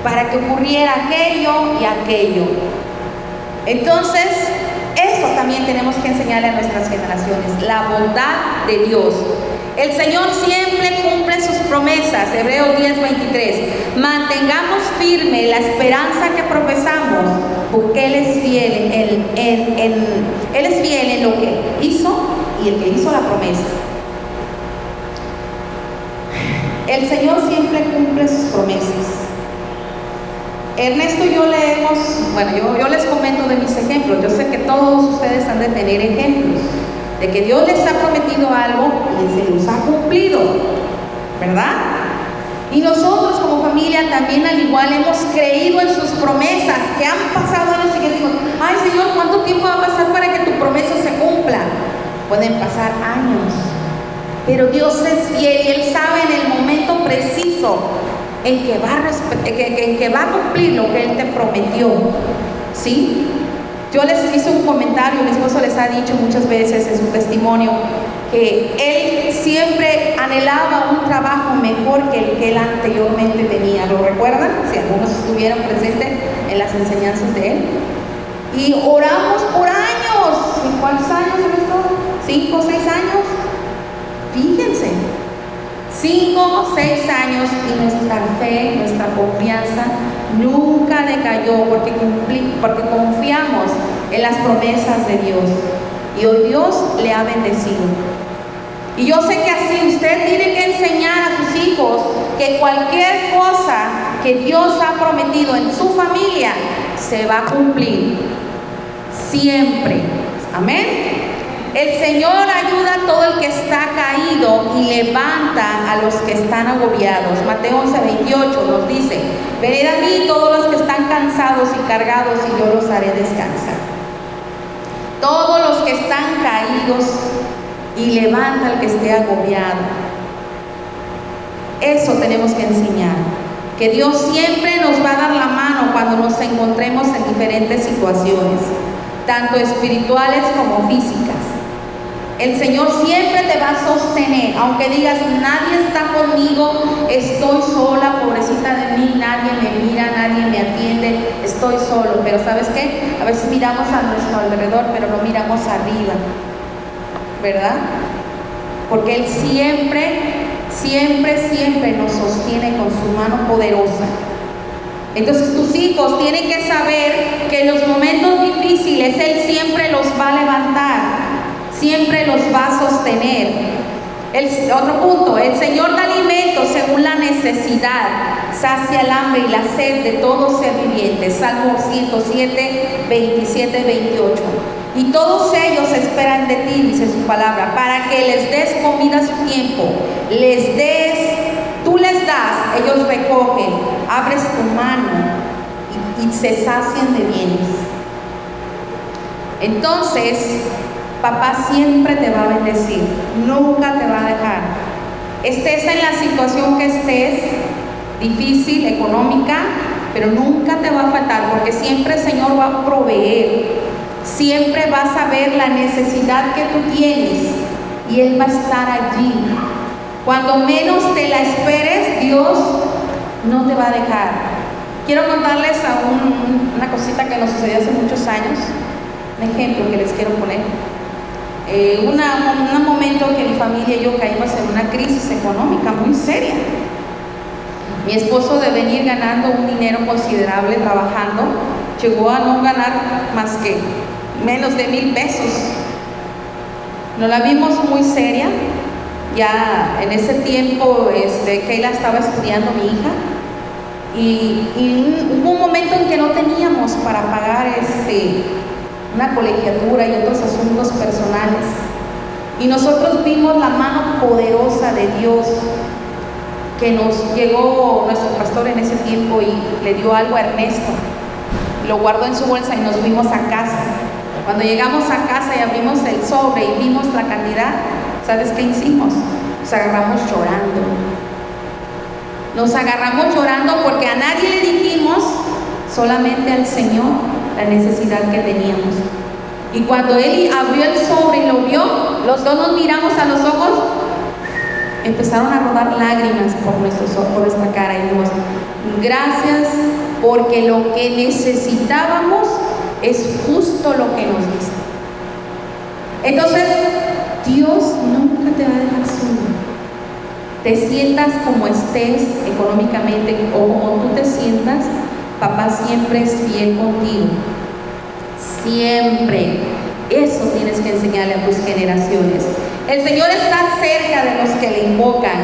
para que ocurriera aquello y aquello. Entonces, eso también tenemos que enseñarle a nuestras generaciones, la bondad de Dios. El Señor siempre cumple sus promesas. Hebreos 10:23. Mantengamos firme la esperanza que profesamos, porque Él es fiel Él es fiel en lo que hizo y el que hizo la promesa. El Señor siempre cumple sus promesas. Ernesto y yo leemos, bueno, yo les comento de mis ejemplos. Yo sé que todos ustedes han de tener ejemplos de que Dios les ha prometido algo y se los ha cumplido, ¿verdad? Y nosotros como familia también al igual hemos creído en sus promesas, que han pasado años y que digo, ay Señor, ¿cuánto tiempo va a pasar para que tu promesa se cumpla? Pueden pasar años, pero Dios es fiel y Él sabe en el momento preciso en que va a cumplir lo que Él te prometió, ¿sí? Yo les hice un comentario, mi esposo les ha dicho muchas veces en su testimonio que él siempre anhelaba un trabajo mejor que el que él anteriormente tenía. ¿Lo recuerdan? Si algunos estuvieron presentes en las enseñanzas de él. Y oramos por años. ¿En cuántos años esto? 5 o 6 años. Fíjense. 5 o 6 años y nuestra fe, nuestra confianza nunca decayó porque confiamos en las promesas de Dios. Y hoy Dios le ha bendecido. Y yo sé que así usted tiene que enseñar a sus hijos que cualquier cosa que Dios ha prometido en su familia se va a cumplir. Siempre. Amén. El Señor ayuda a todo el que está caído y levanta a los que están agobiados. Mateo 11:28 nos dice, venid a mí todos los que están cansados y cargados y yo los haré descansar. Todos los que están caídos y levanta al que esté agobiado. Eso tenemos que enseñar. Que Dios siempre nos va a dar la mano cuando nos encontremos en diferentes situaciones, tanto espirituales como físicas. El Señor siempre te va a sostener, aunque digas, nadie está conmigo, estoy sola, pobrecita de mí, nadie me mira, nadie me atiende, estoy solo. Pero ¿sabes qué? A veces miramos a nuestro alrededor, pero no miramos arriba, ¿verdad? Porque Él siempre nos sostiene con su mano poderosa. Entonces tus hijos tienen que saber que en los momentos difíciles Él siempre los va a levantar, siempre los va a sostener. Otro punto, el Señor da alimento según la necesidad, sacia el hambre y la sed de todo ser viviente. Salmo 107, 27, 28. Y todos ellos esperan de ti, dice su palabra, para que les des comida a su tiempo. Tú les das, ellos recogen, abres tu mano y se sacian de bienes. Entonces, papá siempre te va a bendecir, nunca te va a dejar. Estés en la situación que estés, difícil, económica, pero nunca te va a faltar, porque siempre el Señor va a proveer. Siempre vas a ver la necesidad que tú tienes y Él va a estar allí. Cuando menos te la esperes, Dios no te va a dejar. Quiero contarles una cosita que nos sucedió hace muchos años, un ejemplo que les quiero poner. Un momento que mi familia y yo caímos en una crisis económica muy seria. Mi esposo, de venir ganando un dinero considerable trabajando, llegó a no ganar más que menos de 1,000 pesos. Nos la vimos muy seria. Ya en ese tiempo Keila estaba estudiando, mi hija, y hubo un momento en que no teníamos para pagar una colegiatura y otros asuntos personales, y nosotros vimos la mano poderosa de Dios, que nos llegó nuestro pastor en ese tiempo y le dio algo a Ernesto, lo guardó en su bolsa y nos fuimos a casa. Cuando llegamos a casa y abrimos el sobre y vimos la cantidad, ¿sabes qué hicimos? Nos agarramos llorando. Nos agarramos llorando porque a nadie le dijimos, solamente al Señor, la necesidad que teníamos. Y cuando Él abrió el sobre y lo vio, los dos nos miramos a los ojos empezaron a rodar lágrimas por nuestra cara y dijimos, gracias porque lo que necesitábamos es justo lo que nos diste. Entonces, Dios nunca te va a dejar solo. Te sientas como estés económicamente o como tú te sientas, papá siempre es fiel contigo. Siempre. Eso tienes que enseñarle a tus generaciones. El Señor está cerca de los que le invocan.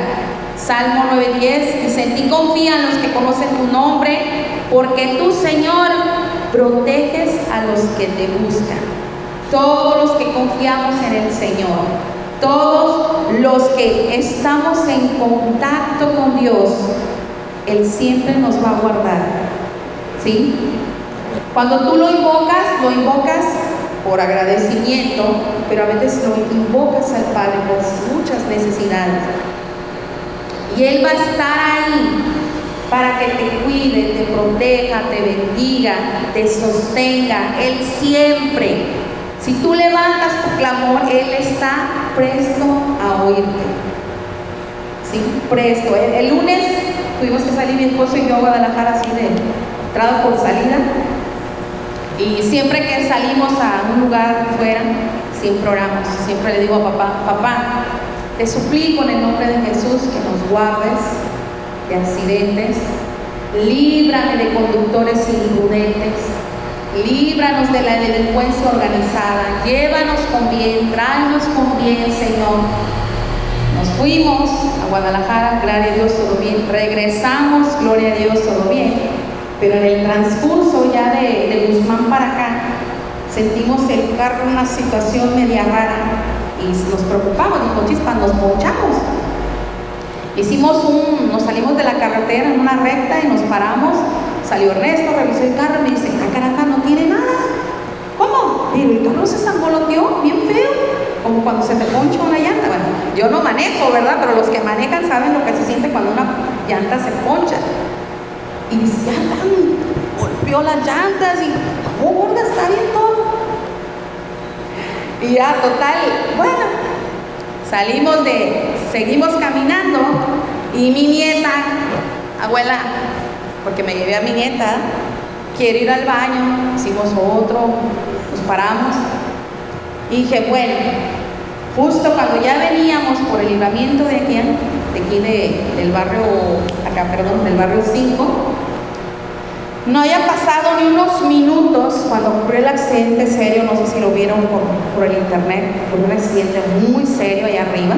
Salmo 9:10 dice, en ti confían los que conocen tu nombre, porque tú, Señor, proteges a los que te buscan. Todos los que confiamos en el Señor, todos los que estamos en contacto con Dios, Él siempre nos va a guardar, ¿sí? Cuando tú lo invocas por agradecimiento, pero a veces lo invocas al Padre por muchas necesidades. Y Él va a estar ahí para que te cuide, te proteja, te bendiga, te sostenga. Él siempre, si tú levantas tu clamor, Él está presto a oírte. Sí, presto. El lunes tuvimos que salir mi esposo y yo a Guadalajara así de entrada por salida. Y siempre que salimos a un lugar fuera, siempre oramos. Siempre le digo a papá, te suplico en el nombre de Jesús que nos guardes de accidentes, líbrame de conductores imprudentes, líbranos de la delincuencia organizada, llévanos con bien, tráenos con bien, Señor. Nos fuimos a Guadalajara, gloria a Dios, todo bien. Regresamos, gloria a Dios, todo bien. Pero en el transcurso ya de Guzmán para acá, sentimos el carro en una situación media rara y nos preocupamos, dijo, chispa, nos ponchamos. Nos salimos de la carretera en una recta y nos paramos. Salió Ernesto, revisó el carro y me dice, ah, caramba, no tiene nada. ¿Cómo? Pero el carro se zangoloteó bien feo, como cuando se te poncha una llanta. Bueno, yo no manejo, ¿verdad? Pero los que manejan saben lo que se siente cuando una llanta se poncha. Y dice, ya golpeó las llantas y, oh, gorda, está bien todo. Y ya, total, bueno, seguimos caminando y mi nieta, abuela, porque me llevé a mi nieta, quiere ir al baño, hicimos otro, nos paramos y dije, bueno, justo cuando ya veníamos por el libramiento de aquí del barrio, del barrio 5, no había pasado ni unos minutos cuando ocurrió el accidente serio, no sé si lo vieron por el internet, fue un accidente muy serio allá arriba.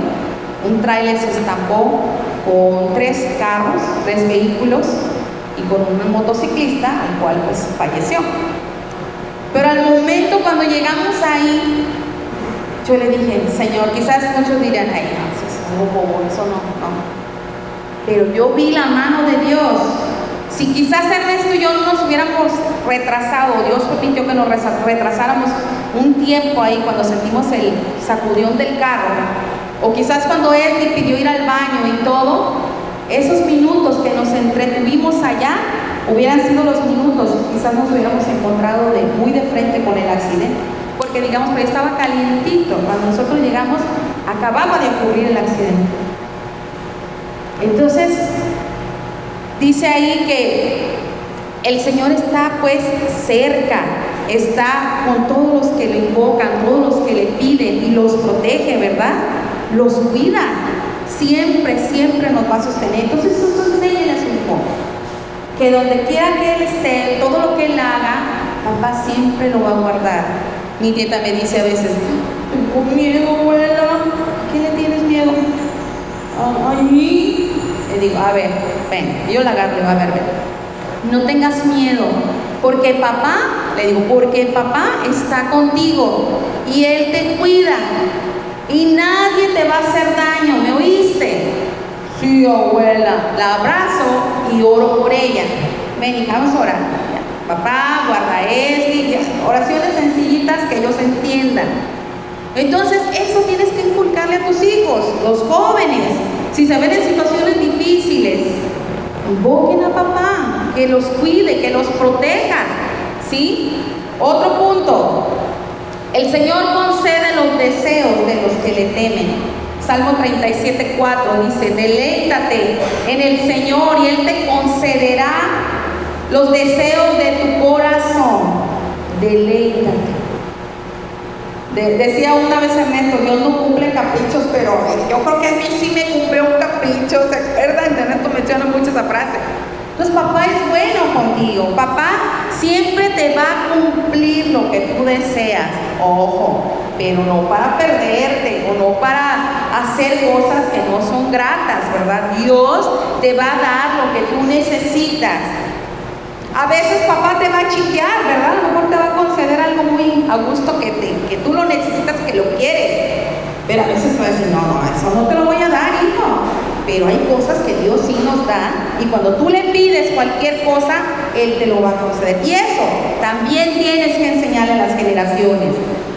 Un tráiler se estampó con 3 carros, 3 vehículos y con un motociclista, al cual pues falleció. Pero al momento cuando llegamos ahí, yo le dije, Señor, quizás muchos dirán, ay, no, eso es algo bobo, eso no. Pero yo vi la mano de Dios. Si quizás Ernesto y yo no nos hubiéramos retrasado, Dios permitió que nos retrasáramos un tiempo ahí cuando sentimos el sacudión del carro, o quizás cuando Esli pidió ir al baño y todo, esos minutos que nos entretuvimos allá hubieran sido los minutos, quizás nos hubiéramos encontrado muy de frente con el accidente, porque digamos que estaba calientito, cuando nosotros llegamos acababa de ocurrir el accidente. Entonces dice ahí que el Señor está pues cerca, está con todos los que le invocan, todos los que le piden y los protege, ¿verdad? Los cuida, siempre nos va a sostener. Entonces eso enséñale a su hijo, que donde quiera que él esté, todo lo que él haga, papá siempre lo va a guardar. Mi nieta me dice a veces, tengo miedo, abuela. ¿Qué le tienes miedo? Ay. Le digo, a ver, ven, yo la agarro, le digo, a ver, ven. No tengas miedo, porque papá está contigo y él te cuida y nadie te va a hacer daño, ¿me oíste? Sí, abuela. La abrazo y oro por ella. Ven, hija, vamos a orar. Ya. Papá, guarda Esli, oraciones sencillitas que ellos entiendan. Entonces, eso tienes que inculcarle a tus hijos, los jóvenes. Si se ven en situaciones difíciles, invoquen a papá, que los cuide, que los proteja, ¿sí? Otro punto, el Señor concede los deseos de los que le temen. Salmo 37:4 dice, deleítate en el Señor y Él te concederá los deseos de tu corazón. Deleítate. Decía una vez Ernesto, Dios no cumple caprichos, pero yo creo que a mí sí me cumplió un capricho. ¿Se acuerdan? Ernesto menciona mucho esa frase. Entonces papá es bueno contigo. Papá siempre te va a cumplir lo que tú deseas. Ojo, pero no para perderte o no para hacer cosas que no son gratas, ¿verdad? Dios te va a dar lo que tú necesitas. A veces papá te va a chiquear, ¿verdad? A lo mejor te va a conceder algo muy a gusto que tú lo necesitas, que lo quieres. Pero a veces te va a decir, no, eso no te lo voy a dar, hijo. Pero hay cosas que Dios sí nos da, y cuando tú le pides cualquier cosa, Él te lo va a conceder. Y eso también tienes que enseñarle a las generaciones.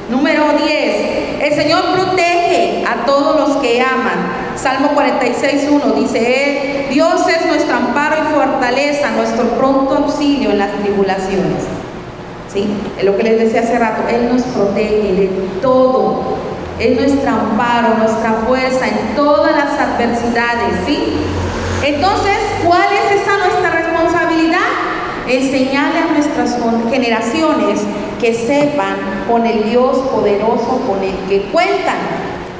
Número 10, el Señor protege a todos los que aman. Salmo 46:1 dice, Dios es nuestro amparo y fortaleza, nuestro pronto auxilio en las tribulaciones. ¿Sí? Es lo que les decía hace rato, Él nos protege de todo. Es nuestro amparo, nuestra fuerza en todas las adversidades, ¿sí? Entonces, ¿cuál es esa nuestra responsabilidad? Enseñarle a nuestras generaciones que sepan con el Dios poderoso con el que cuentan.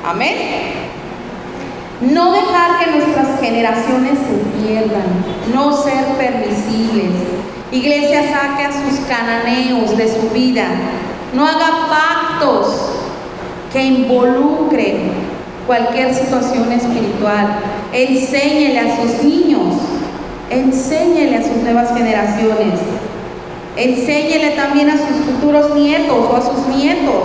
Amén. No dejar que nuestras generaciones se pierdan, no ser permisibles. Iglesia, saque a sus cananeos de su vida, no haga pactos que involucren cualquier situación espiritual. Enséñele a sus niños, enséñele a sus nuevas generaciones, enséñele también a sus futuros nietos o a sus nietos,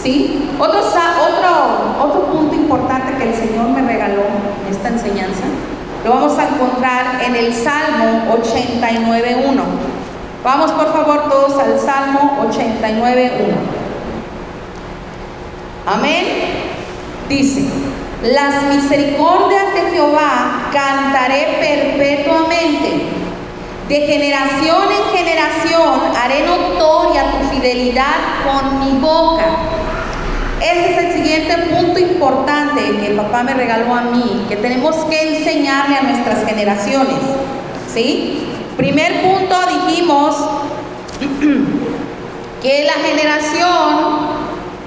¿sí? Otro punto importante que el Señor me regaló en esta enseñanza, lo vamos a encontrar en el Salmo 89:1. Vamos por favor todos al Salmo 89:1. Amén. Dice, las misericordias de Jehová cantaré perpetuamente. De generación en generación haré notoria tu fidelidad con mi boca. Ese es el siguiente punto importante que papá me regaló a mí, que tenemos que enseñarle a nuestras generaciones. ¿Sí? Primer punto, dijimos que la generación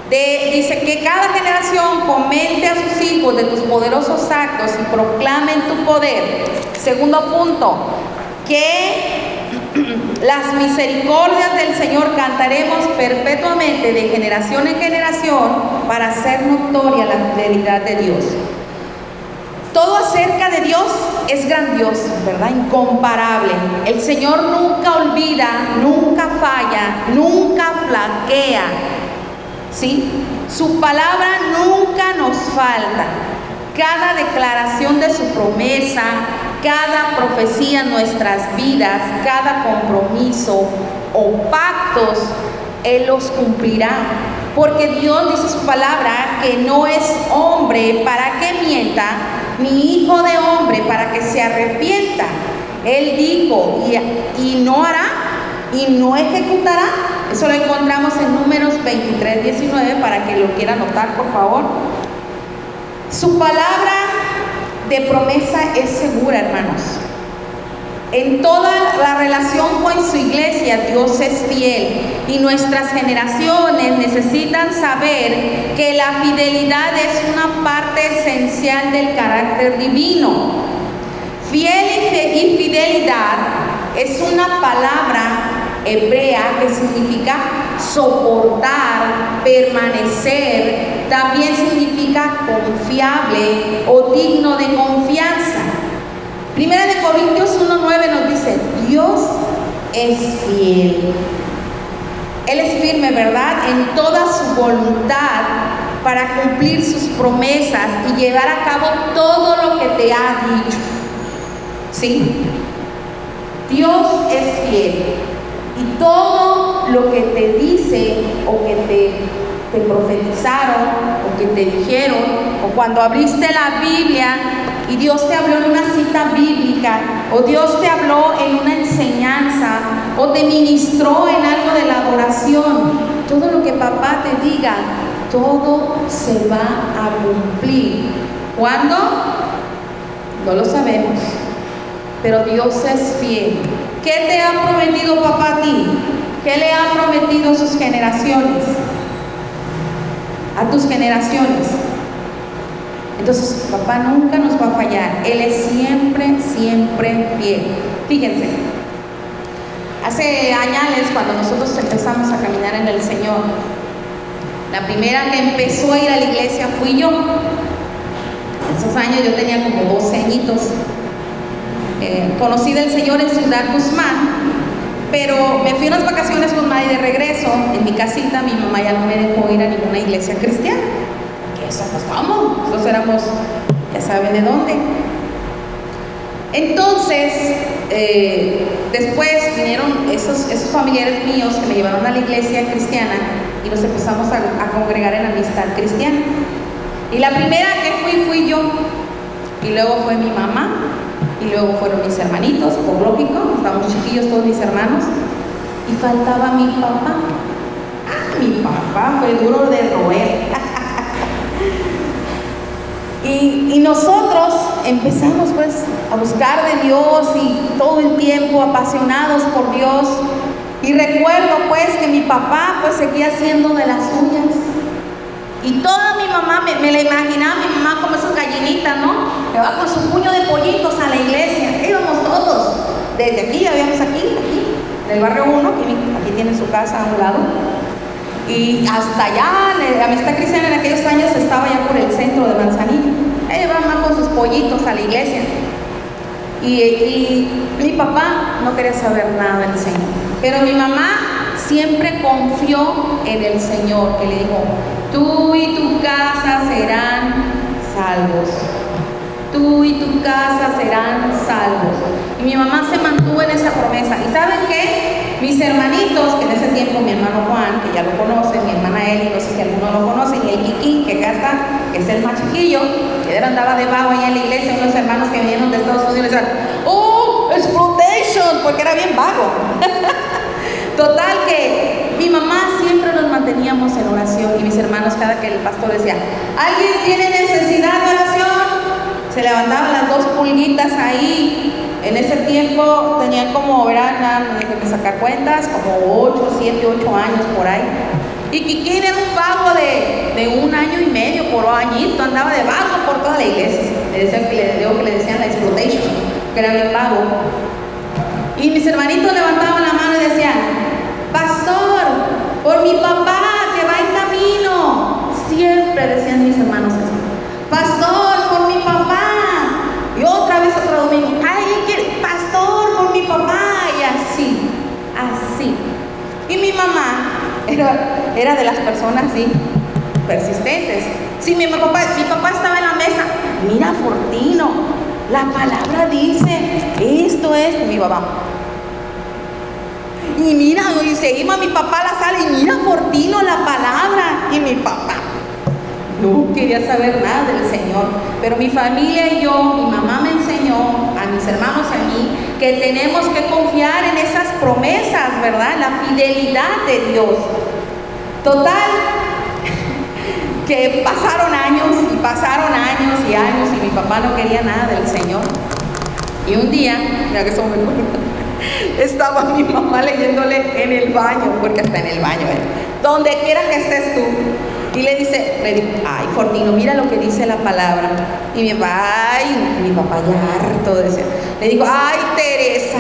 dice que cada generación comente a sus hijos de tus poderosos actos y proclamen tu poder. Segundo punto, que las misericordias del Señor cantaremos perpetuamente de generación en generación para hacer notoria la fidelidad de Dios. Todo acerca de Dios es grandioso, ¿verdad? Incomparable. El Señor nunca olvida, nunca falla, nunca flaquea. ¿Sí? Su palabra nunca nos falta. Cada declaración de su promesa, cada profecía en nuestras vidas, cada compromiso o pactos, Él los cumplirá. Porque Dios dice su palabra que no es hombre para que mienta, ni hijo de hombre para que se arrepienta. Él dijo y no hará y no ejecutará. Eso lo encontramos en Números 23:19 para que lo quiera anotar, por favor. Su palabra de promesa es segura, hermanos. En toda la relación con su iglesia, Dios es fiel, y nuestras generaciones necesitan saber que la fidelidad es una parte esencial del carácter divino. Fiel y fidelidad es una palabra hebrea que significa soportar, permanecer, también significa confiable o digno de confianza. Primera de Corintios 1:9 nos dice, Dios es fiel. Él es firme, ¿verdad? En toda su voluntad para cumplir sus promesas y llevar a cabo todo lo que te ha dicho. ¿Sí? Dios es fiel. Y todo lo que te dice o que te profetizaron o que te dijeron, o cuando abriste la Biblia y Dios te habló en una cita bíblica, o Dios te habló en una enseñanza, o te ministró en algo de la adoración, todo lo que papá te diga, todo se va a cumplir. ¿Cuándo? No lo sabemos, pero Dios es fiel. ¿Qué te ha prometido papá a ti? ¿Qué le ha prometido a sus generaciones? A tus generaciones. Entonces, papá nunca nos va a fallar. Él es siempre, siempre fiel. Fíjense, hace años, cuando nosotros empezamos a caminar en el Señor, la primera que empezó a ir a la iglesia fui yo. En esos años yo tenía como 12 añitos. Conocí del Señor en Ciudad Guzmán, pero me fui unas vacaciones con mamá y de regreso en mi casita mi mamá ya no me dejó ir a ninguna iglesia cristiana. ¿Qué eso? Pues ¿cómo? Nosotros éramos, ya saben de dónde. Entonces, después vinieron esos familiares míos que me llevaron a la iglesia cristiana y nos empezamos a congregar en amistad cristiana. Y la primera que fui yo, y luego fue mi mamá, y luego fueron mis hermanitos, por lógico, estábamos chiquillos todos mis hermanos, y faltaba mi papá. Mi papá fue duro de roer. Y nosotros empezamos pues a buscar de Dios y todo el tiempo apasionados por Dios. Y recuerdo pues que mi papá pues seguía haciendo de las suyas. Y toda mi mamá, me la imaginaba mi mamá como esas gallinitas, ¿no? Que va con su puño de pollitos a la iglesia. Íbamos todos. Desde aquí, ya habíamos aquí, del barrio 1, aquí tiene su casa a un lado. Y hasta allá, la amistad cristiana en aquellos años estaba ya por el centro de Manzanillo. Ella iba más con sus pollitos a la iglesia. Y mi papá no quería saber nada del Señor. Pero mi mamá siempre confió en el Señor, que le dijo: tú y tu casa serán salvos. Tú y tu casa serán salvos. Y mi mamá se mantuvo en esa promesa. ¿Y saben qué? Mis hermanitos, que en ese tiempo mi hermano Juan, que ya lo conocen, mi hermana Eli, no sé si alguno lo conoce, y el Kiki, que acá está, que es el más chiquillo, que él andaba de vago ahí en la iglesia, unos hermanos que vinieron de Estados Unidos y le decían: ¡oh, exploitation! Porque era bien vago. Total que mi mamá siempre nos manteníamos en oración, y mis hermanos, cada que el pastor decía: ¿alguien tiene necesidad de oración? Se levantaban las 2 pulguitas ahí. En ese tiempo tenían como, verán, déjenme sacar cuentas, como 7, 8 años por ahí. Y Kikín era un vago de 1 año y medio, por añito, andaba de vago por toda la iglesia. Le decían la exploitation, que era bien vago. Y mis hermanitos levantaban la mano y decían: pastor, por mi papá que va en camino. Siempre decían mis hermanos eso: pastor, por mi papá. Y otra vez otro domingo: ay, pastor, por mi papá. Y así. Y mi mamá era de las personas así, persistentes. Si mi papá estaba en la mesa: mira, Fortino, la palabra dice esto es mi papá. Y mira, y se iba mi papá a la sala y mira, Fortino, la palabra. Y mi papá no quería saber nada del Señor. Pero mi familia y yo, mi mamá me enseñó, a mis hermanos y a mí, que tenemos que confiar en esas promesas, ¿verdad? La fidelidad de Dios. Total, que pasaron años y mi papá no quería nada del Señor. Y un día, mira que son muy bonitos, estaba mi mamá leyéndole en el baño, porque está en el baño, donde quiera que estés tú. Y le dijo: ay, Fortino, mira lo que dice la palabra. Y mi papá ya harto decía, le digo: ay, Teresa,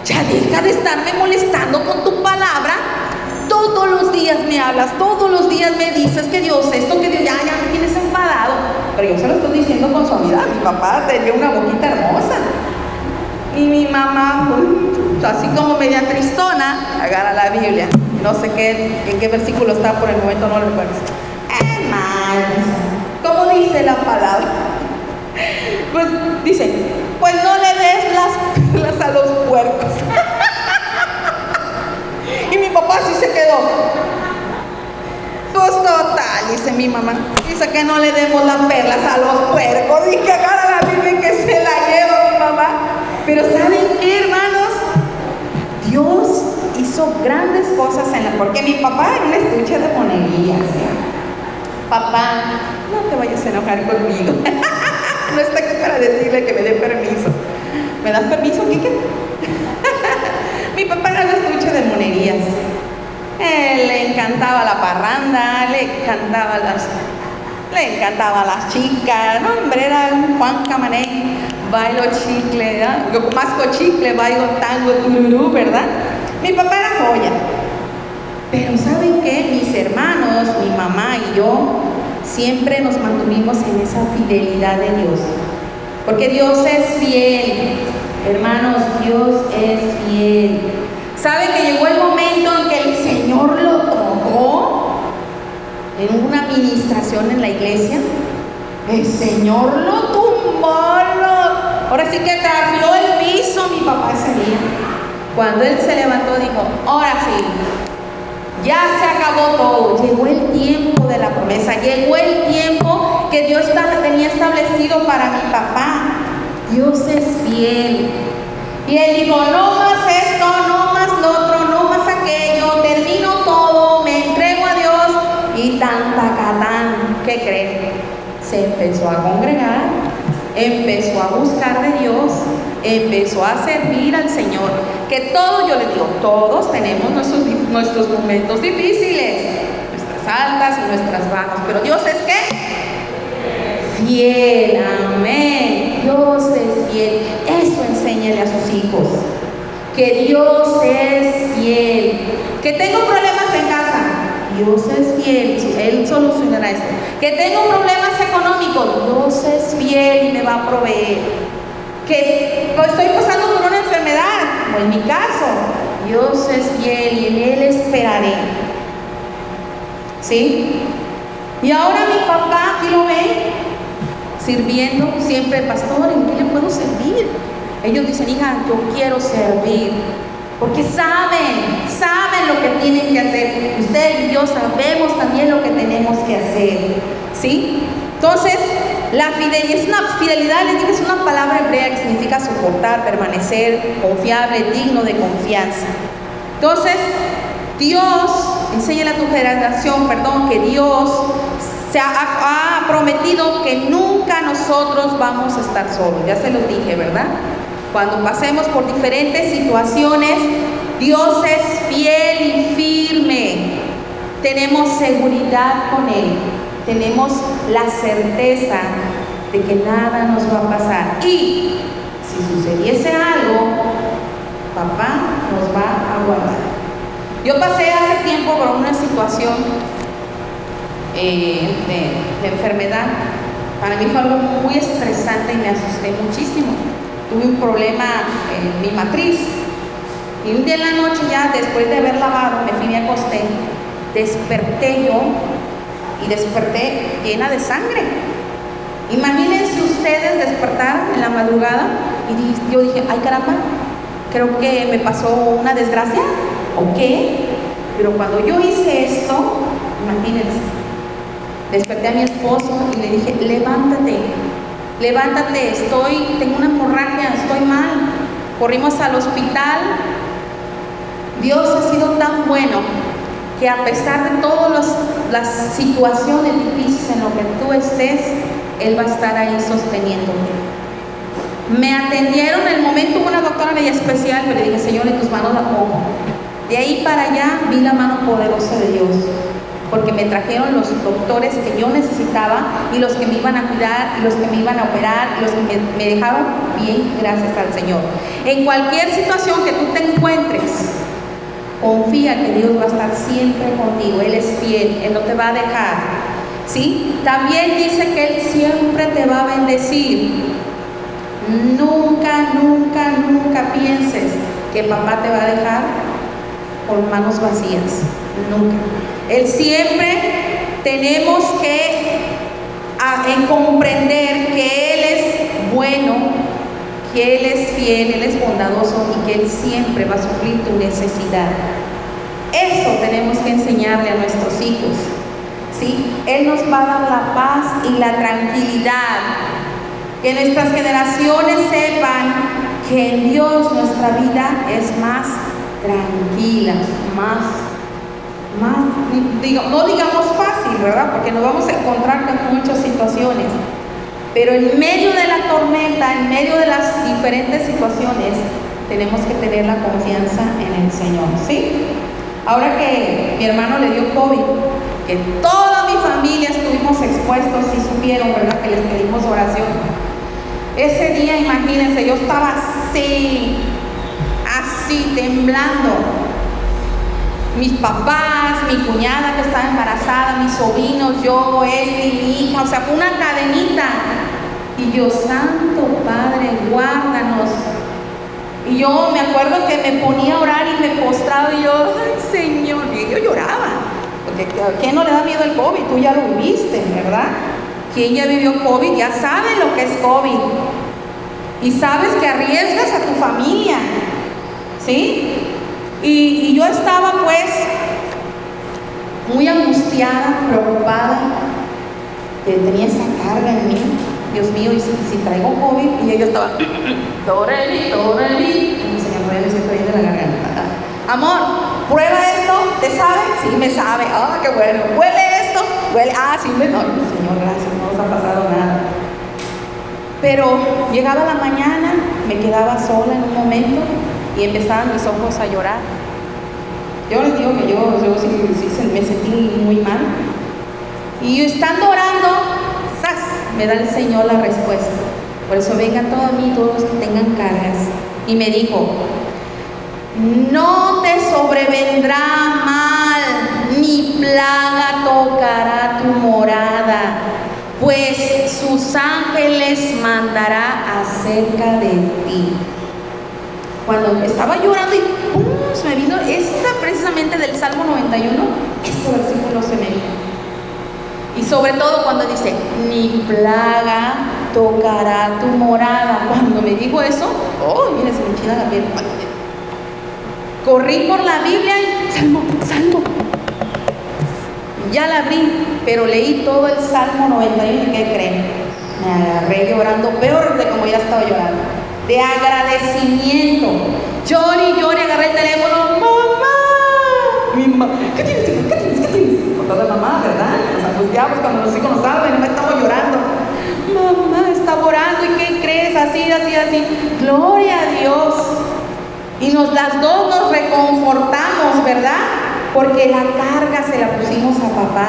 ya deja de estarme molestando con tu palabra. Todos los días me hablas, todos los días me dices que Dios esto, que Dios, ya me tienes enfadado. Pero yo se lo estoy diciendo con suavidad. Mi papá tenía una boquita hermosa. Y mi mamá, así como media tristona, agarra la Biblia. No sé en qué versículo está, por el momento no lo recuerdo. Hermanos, ¿cómo dice la palabra? Pues dice: pues no le des las perlas a los puercos. Y mi papá sí se quedó. Pues total, dice mi mamá, dice que no le demos las perlas a los puercos. Y que agarra la Biblia y que se la lleva mi mamá. Pero ¿saben qué, hermanos? Dios hizo grandes cosas porque mi papá era un estuche de monerías, ¿sí? papá, no te vayas a enojar conmigo. No está aquí para decirle que me dé permiso. ¿Me das permiso, Quique? Mi papá era un estuche de monerías. Le encantaba la parranda, le encantaba las chicas, no, hombre, era un Juan Camané, bailo chicle, ¿verdad? Yo masco chicle, bailo tango, tururú, ¿verdad? Mi papá era joya. Pero ¿saben qué? Mis hermanos, mi mamá y yo siempre nos mantuvimos en esa fidelidad de Dios. Porque Dios es fiel. Hermanos, Dios es fiel. ¿Saben que llegó el momento en que el Señor lo tocó en una administración en la iglesia? El Señor lo tumbó, ahora sí que cambió el piso mi papá ese día. Cuando él se levantó dijo, ahora sí, ya se acabó todo. Llegó el tiempo de la promesa, llegó el tiempo que Dios tenía establecido para mi papá. Dios es fiel. Y él dijo, no más esto, no más lo otro, no más aquello, termino todo, me entrego a Dios. Y tantacatán, ¿qué creen? Se empezó a congregar, empezó a buscar de Dios, empezó a servir al Señor. Que todos, yo le digo, todos tenemos nuestros momentos difíciles, nuestras altas y nuestras bajas, pero Dios es ¿qué? Fiel, amén. Dios es fiel. Eso enséñale a sus hijos, que Dios es fiel. Que tengo problemas en casa, Dios es fiel, Él solucionará esto. Que tengo problemas económicos, Dios es fiel y me va a proveer. Que estoy pasando por una enfermedad, como en mi caso, Dios es fiel y en Él esperaré. ¿Sí? Y ahora mi papá, aquí lo ven, sirviendo siempre, pastor, ¿en qué le puedo servir? Ellos dicen, hija, yo quiero servir. Porque saben lo que tienen que hacer. Usted y yo sabemos también lo que tenemos que hacer. ¿Sí? Entonces, la fidelidad es una fidelidad, les digo, es una palabra hebrea que significa soportar, permanecer, confiable, digno de confianza. Entonces, Dios, enséñale a tu generación, que Dios se ha prometido que nunca nosotros vamos a estar solos. Ya se los dije, ¿verdad? Cuando pasemos por diferentes situaciones, Dios es fiel y firme. Tenemos seguridad con Él. Tenemos la certeza de que nada nos va a pasar. Y si sucediese algo, papá nos va a guardar. Yo pasé hace tiempo por una situación de enfermedad. Para mí fue algo muy estresante y me asusté muchísimo. Tuve un problema en mi matriz y un día en la noche, ya después de haber lavado, me fui y me acosté. Desperté yo y desperté llena de sangre. Imagínense ustedes despertar en la madrugada y yo dije, ay caramba, creo que me pasó una desgracia o qué. Pero cuando yo hice esto, imagínense, desperté a mi esposo y le dije, levántate, tengo una hemorragia, estoy mal. Corrimos al hospital. Dios ha sido tan bueno que a pesar de todas las situaciones difíciles en lo que tú estés, Él va a estar ahí sosteniéndote. Me atendieron en el momento, una doctora media especial, pero le dije, Señor, en tus manos la pongo. De ahí para allá vi la mano poderosa de Dios, porque me trajeron los doctores que yo necesitaba y los que me iban a cuidar y los que me iban a operar y los que me dejaron bien, gracias al Señor. En cualquier situación que tú te encuentres, confía que Dios va a estar siempre contigo. Él es fiel, Él no te va a dejar. ¿Sí? También dice que Él siempre te va a bendecir. Nunca pienses que papá te va a dejar con manos vacías. Nunca. Él siempre tenemos que comprender que Él es bueno, que Él es fiel, Él es bondadoso y que Él siempre va a suplir tu necesidad. Eso tenemos que enseñarle a nuestros hijos. ¿Sí? Él nos va a dar la paz y la tranquilidad. Que nuestras generaciones sepan que en Dios nuestra vida es más tranquila, más no digamos fácil, ¿verdad? Porque nos vamos a encontrar con muchas situaciones. Pero en medio de la tormenta, en medio de las diferentes situaciones, tenemos que tener la confianza en el Señor, ¿sí? Ahora que mi hermano le dio COVID, que toda mi familia estuvimos expuestos, y supieron, ¿verdad? Que les pedimos oración. Ese día, imagínense, yo estaba así, temblando. Mis papás, mi cuñada que estaba embarazada, mis sobrinos, yo, mi hija, o sea, fue una cadenita. Y yo, Santo Padre, guárdanos. Y yo me acuerdo que me ponía a orar y me postraba y yo, ay Señor, y yo lloraba. Porque ¿a quién no le da miedo el COVID? Tú ya lo viviste, ¿verdad? Quien ya vivió COVID ya sabe lo que es COVID. Y sabes que arriesgas a tu familia, ¿sí? Y yo estaba pues muy angustiada, preocupada, que tenía esa carga en mí. Dios mío, y si traigo COVID, y yo estaba, Toreli, y mi Señor me siento bien de la garganta. Amor, prueba esto, ¿te sabe? Sí, me sabe. Ah, qué bueno. ¿Huele esto? Huele. Ah, sí, no, Señor, gracias, no nos ha pasado nada. Pero llegaba la mañana, me quedaba sola en un momento y empezaban mis ojos a llorar. Yo les digo que yo sí me sentí muy mal. Y yo estando orando, ¡zas!, me da el Señor la respuesta. Por eso vengan todos a mí, todos los que tengan cargas. Y me dijo, no te sobrevendrá mal, ni plaga tocará tu morada, pues sus ángeles mandará acerca de ti. Cuando estaba llorando y ¡pum!, se me vino precisamente del Salmo 91, este versículo se me vino. Y sobre todo cuando dice, ni plaga tocará tu morada. Cuando me dijo eso, oh, mire, se me enchina la piel. Corrí por la Biblia y Salmo. Ya la abrí, pero leí todo el Salmo 91 y ¿qué creen? Me agarré llorando, peor de como ya estaba llorando, de agradecimiento. Lloré, agarré el teléfono, mamá, ¿qué tienes? Con toda mamá, ¿verdad? Nos angustiamos cuando los hijos nos hablan y no estamos llorando. Mamá, estaba orando, ¿y qué crees? Así. Gloria a Dios. Y las dos nos reconfortamos, ¿verdad? Porque la carga se la pusimos a papá.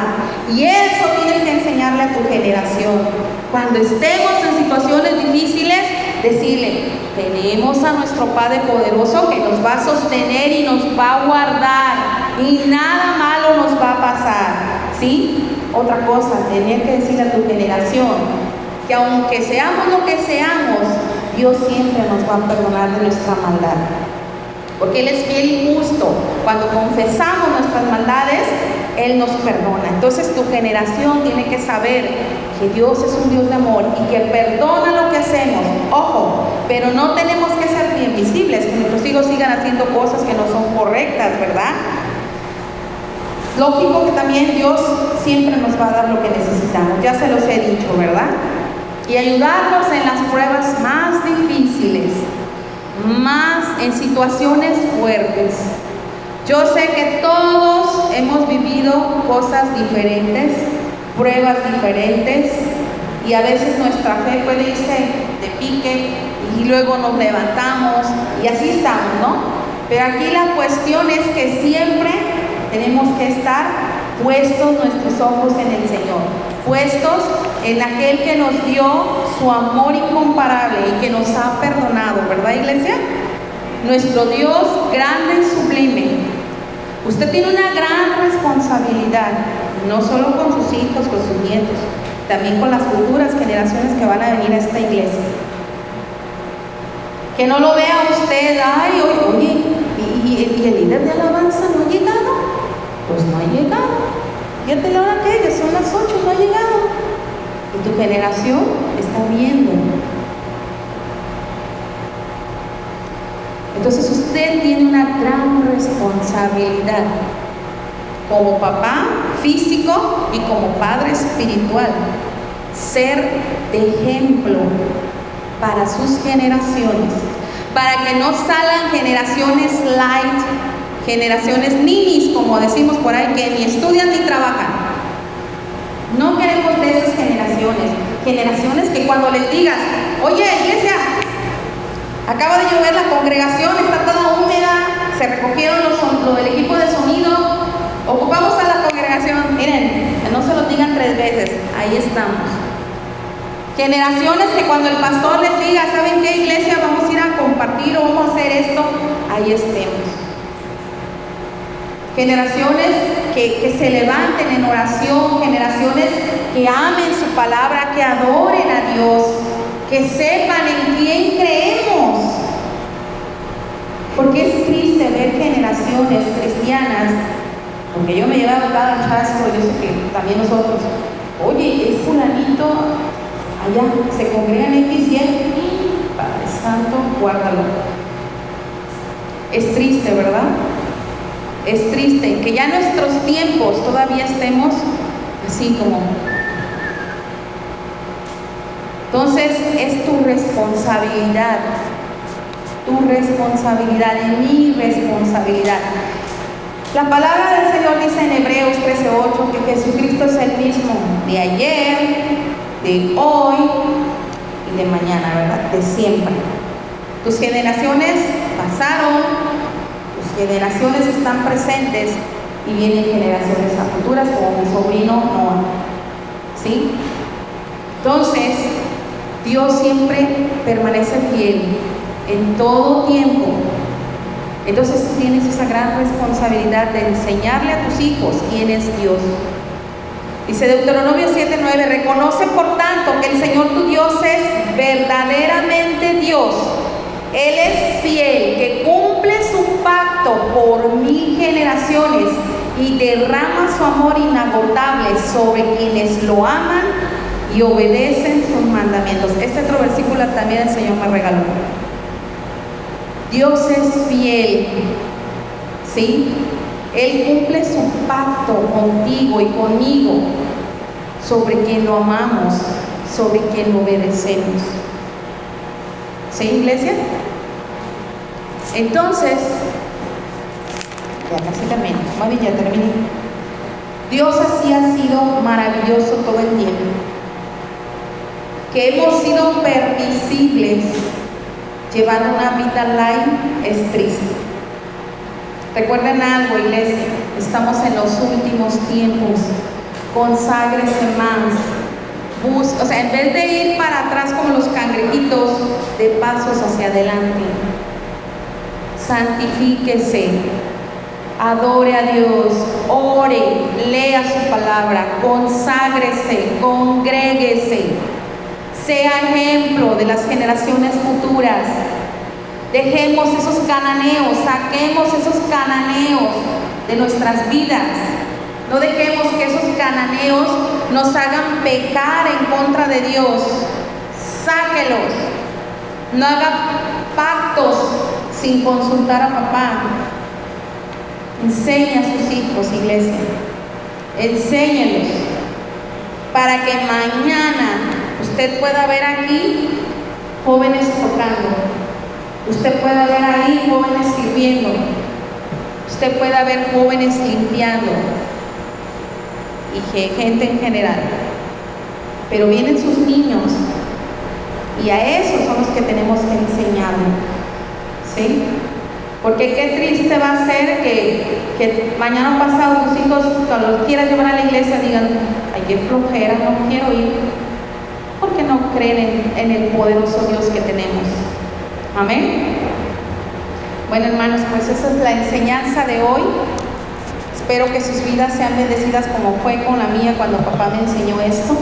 Y eso tienes que enseñarle a tu generación. Cuando estemos en situaciones difíciles, decirle, tenemos a nuestro Padre poderoso que nos va a sostener y nos va a guardar. Y nada malo nos va a pasar, ¿sí? Otra cosa, tener que decirle a tu generación que aunque seamos lo que seamos, Dios siempre nos va a perdonar de nuestra maldad. Porque Él es fiel y justo. Cuando confesamos nuestras maldades, Él nos perdona. Entonces tu generación tiene que saber que Dios es un Dios de amor y que perdona lo que hacemos. Ojo, pero no tenemos que ser bien visibles, que nuestros hijos sigan haciendo cosas que no son correctas, ¿verdad? Lógico que también Dios siempre nos va a dar lo que necesitamos, ya se los he dicho, ¿verdad? Y ayudarnos en las pruebas más difíciles, más en situaciones fuertes. Yo sé que todos hemos vivido cosas diferentes, pruebas diferentes, y a veces nuestra fe puede irse de pique y luego nos levantamos y así estamos, ¿no? Pero aquí la cuestión es que siempre tenemos que estar puestos nuestros ojos en el Señor, puestos en aquel que nos dio su amor incomparable y que nos ha perdonado, ¿verdad, iglesia? Nuestro Dios grande y sublime. Usted tiene una gran responsabilidad, no solo con sus hijos, con sus nietos, también con las futuras generaciones que van a venir a esta iglesia. Que no lo vea usted, ay, oye, ¿y el líder de alabanza no ha llegado? Pues no ha llegado. Fíjate la hora que es, son las 8, no ha llegado. Y tu generación está viendo. Entonces usted tiene una gran responsabilidad como papá físico y como padre espiritual. Ser de ejemplo para sus generaciones, para que no salgan generaciones light, generaciones ninis, como decimos por ahí, que ni estudian ni trabajan. No queremos de esas generaciones. Generaciones que cuando les digas, oye, iglesia, acaba de llover la congregación, está toda húmeda, se recogieron lo del equipo de sonido, ocupamos a la congregación. Miren, que no se lo digan 3 veces, ahí estamos. Generaciones que cuando el pastor les diga, ¿saben qué, iglesia? Vamos a ir a compartir o vamos a hacer esto, ahí estemos. Generaciones que se levanten en oración, generaciones que amen su palabra, que adoren a Dios, que sepan en quién creemos. Porque es triste ver generaciones cristianas, porque yo me he llevado cada chasco, yo sé que también nosotros, oye, es fulanito, allá se congrega en X y Padre Santo, guárdalo. Es triste, ¿verdad? Es triste que ya en nuestros tiempos todavía estemos así como. Entonces es tu responsabilidad, y mi responsabilidad. La palabra del Señor dice en Hebreos 13:8 que Jesucristo es el mismo de ayer, de hoy y de mañana, ¿verdad? De siempre. Tus generaciones pasaron, tus generaciones están presentes y vienen generaciones a futuras, como mi sobrino Noah. ¿Sí? Entonces, Dios siempre permanece fiel en todo tiempo. Entonces tú tienes esa gran responsabilidad de enseñarle a tus hijos quién es Dios. Dice Deuteronomio 7:9, reconoce por tanto que el Señor tu Dios es verdaderamente Dios. Él es fiel, que cumple su pacto por 1000 generaciones y derrama su amor inagotable sobre quienes lo aman y obedecen sus mandamientos. Este otro versículo también el Señor me regaló. Dios es fiel, ¿sí? Él cumple su pacto contigo y conmigo, sobre quien lo amamos, sobre quien lo obedecemos. ¿Sí, iglesia? Entonces, ya casi termino, mami, ya terminé. Dios así ha sido maravilloso todo el tiempo. Que hemos sido permisibles llevando una vida light es triste. Recuerden algo, iglesia, estamos en los últimos tiempos. Conságrese más. O sea, en vez de ir para atrás como los cangrejitos, de pasos hacia adelante. Santifíquese, adore a Dios, ore, lea su palabra, conságrese, congréguese, sea ejemplo de las generaciones futuras. Dejemos esos cananeos, saquemos esos cananeos de nuestras vidas. No dejemos que esos cananeos nos hagan pecar en contra de Dios. Sáquelos. No haga pactos sin consultar a papá. Enseñe a sus hijos, iglesia. Enséñelos para que mañana usted pueda ver aquí jóvenes tocando. Usted pueda ver ahí jóvenes sirviendo. Usted pueda ver jóvenes limpiando. Y gente en general. Pero vienen sus niños y a esos son los que tenemos que enseñarles. ¿Sí? Porque qué triste va a ser que mañana pasado tus hijos, cuando los quieras llevar a la iglesia, digan, ay, qué flojera, no quiero ir. Porque no creen en el poderoso Dios que tenemos. Amén. Bueno, hermanos, pues esa es la enseñanza de hoy. Espero que sus vidas sean bendecidas como fue con la mía cuando papá me enseñó esto,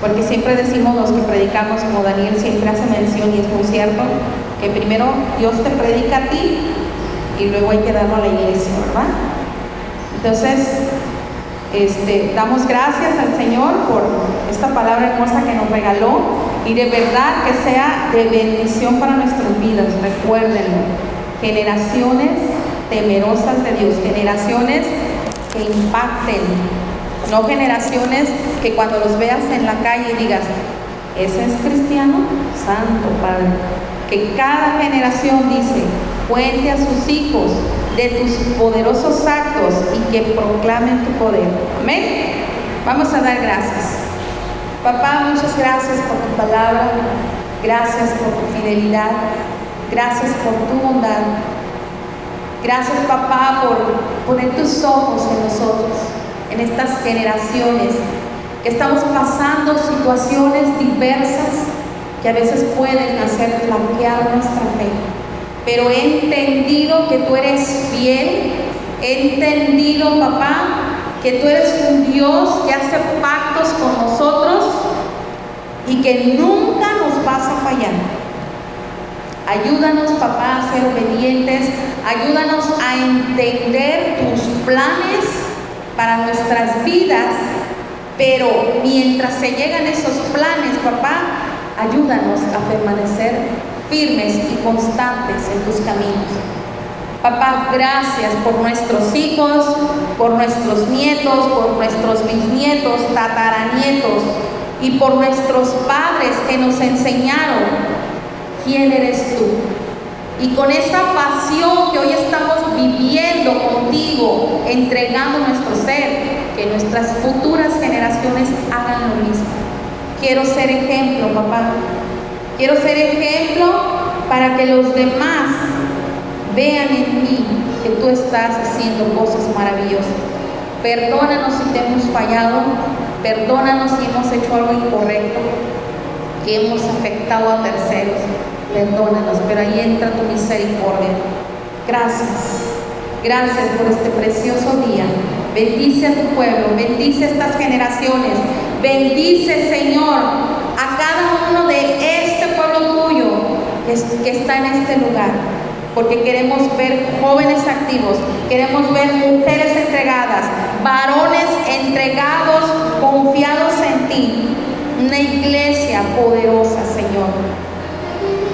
porque siempre decimos los que predicamos, como Daniel siempre hace mención, y es muy cierto, que primero Dios te predica a ti y luego hay que darlo a la iglesia, ¿verdad? Entonces, damos gracias al Señor por esta palabra hermosa que nos regaló, y de verdad que sea de bendición para nuestras vidas. Recuérdenlo, generaciones temerosas de Dios, generaciones que impacten, no generaciones que cuando los veas en la calle digas, ese es cristiano, santo Padre. Que cada generación dice, Cuente a sus hijos de tus poderosos actos y que proclamen tu poder. Amén. Vamos a dar gracias. Papá, muchas gracias por tu palabra. Gracias por tu fidelidad. Gracias por tu bondad. Gracias, papá, por poner tus ojos en nosotros, en estas generaciones que estamos pasando situaciones diversas que a veces pueden hacer flaquear nuestra fe. Pero he entendido que tú eres fiel. He entendido, papá, que tú eres un Dios que hace pactos con nosotros y que nunca nos vas a fallar. Ayúdanos, papá, a ser obedientes. Ayúdanos a entender tus planes para nuestras vidas. Pero mientras se llegan esos planes, papá, ayúdanos a permanecer firmes y constantes en tus caminos. Papá, gracias por nuestros hijos, por nuestros nietos, por nuestros bisnietos, tataranietos y por nuestros padres que nos enseñaron quién eres tú. Y con esa pasión que hoy estamos viviendo contigo, entregando nuestro ser, que nuestras futuras generaciones hagan lo mismo. Quiero ser ejemplo, papá. Quiero ser ejemplo para que los demás vean en mí que tú estás haciendo cosas maravillosas. Perdónanos si te hemos fallado. Perdónanos si hemos hecho algo incorrecto, que hemos afectado a terceros. Perdónanos, pero ahí entra tu misericordia. Gracias. Gracias por este precioso día. Bendice a tu pueblo, bendice a estas generaciones. Bendice, Señor, a cada uno de este pueblo tuyo que está en este lugar. Porque queremos ver jóvenes activos, queremos ver mujeres entregadas, varones entregados, confiados en ti. Una iglesia poderosa, Señor.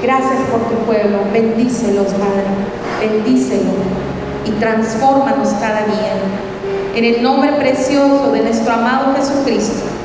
Gracias por tu pueblo. Bendícelos, Padre. Bendícelos y transfórmanos cada día. En el nombre precioso de nuestro amado Jesucristo.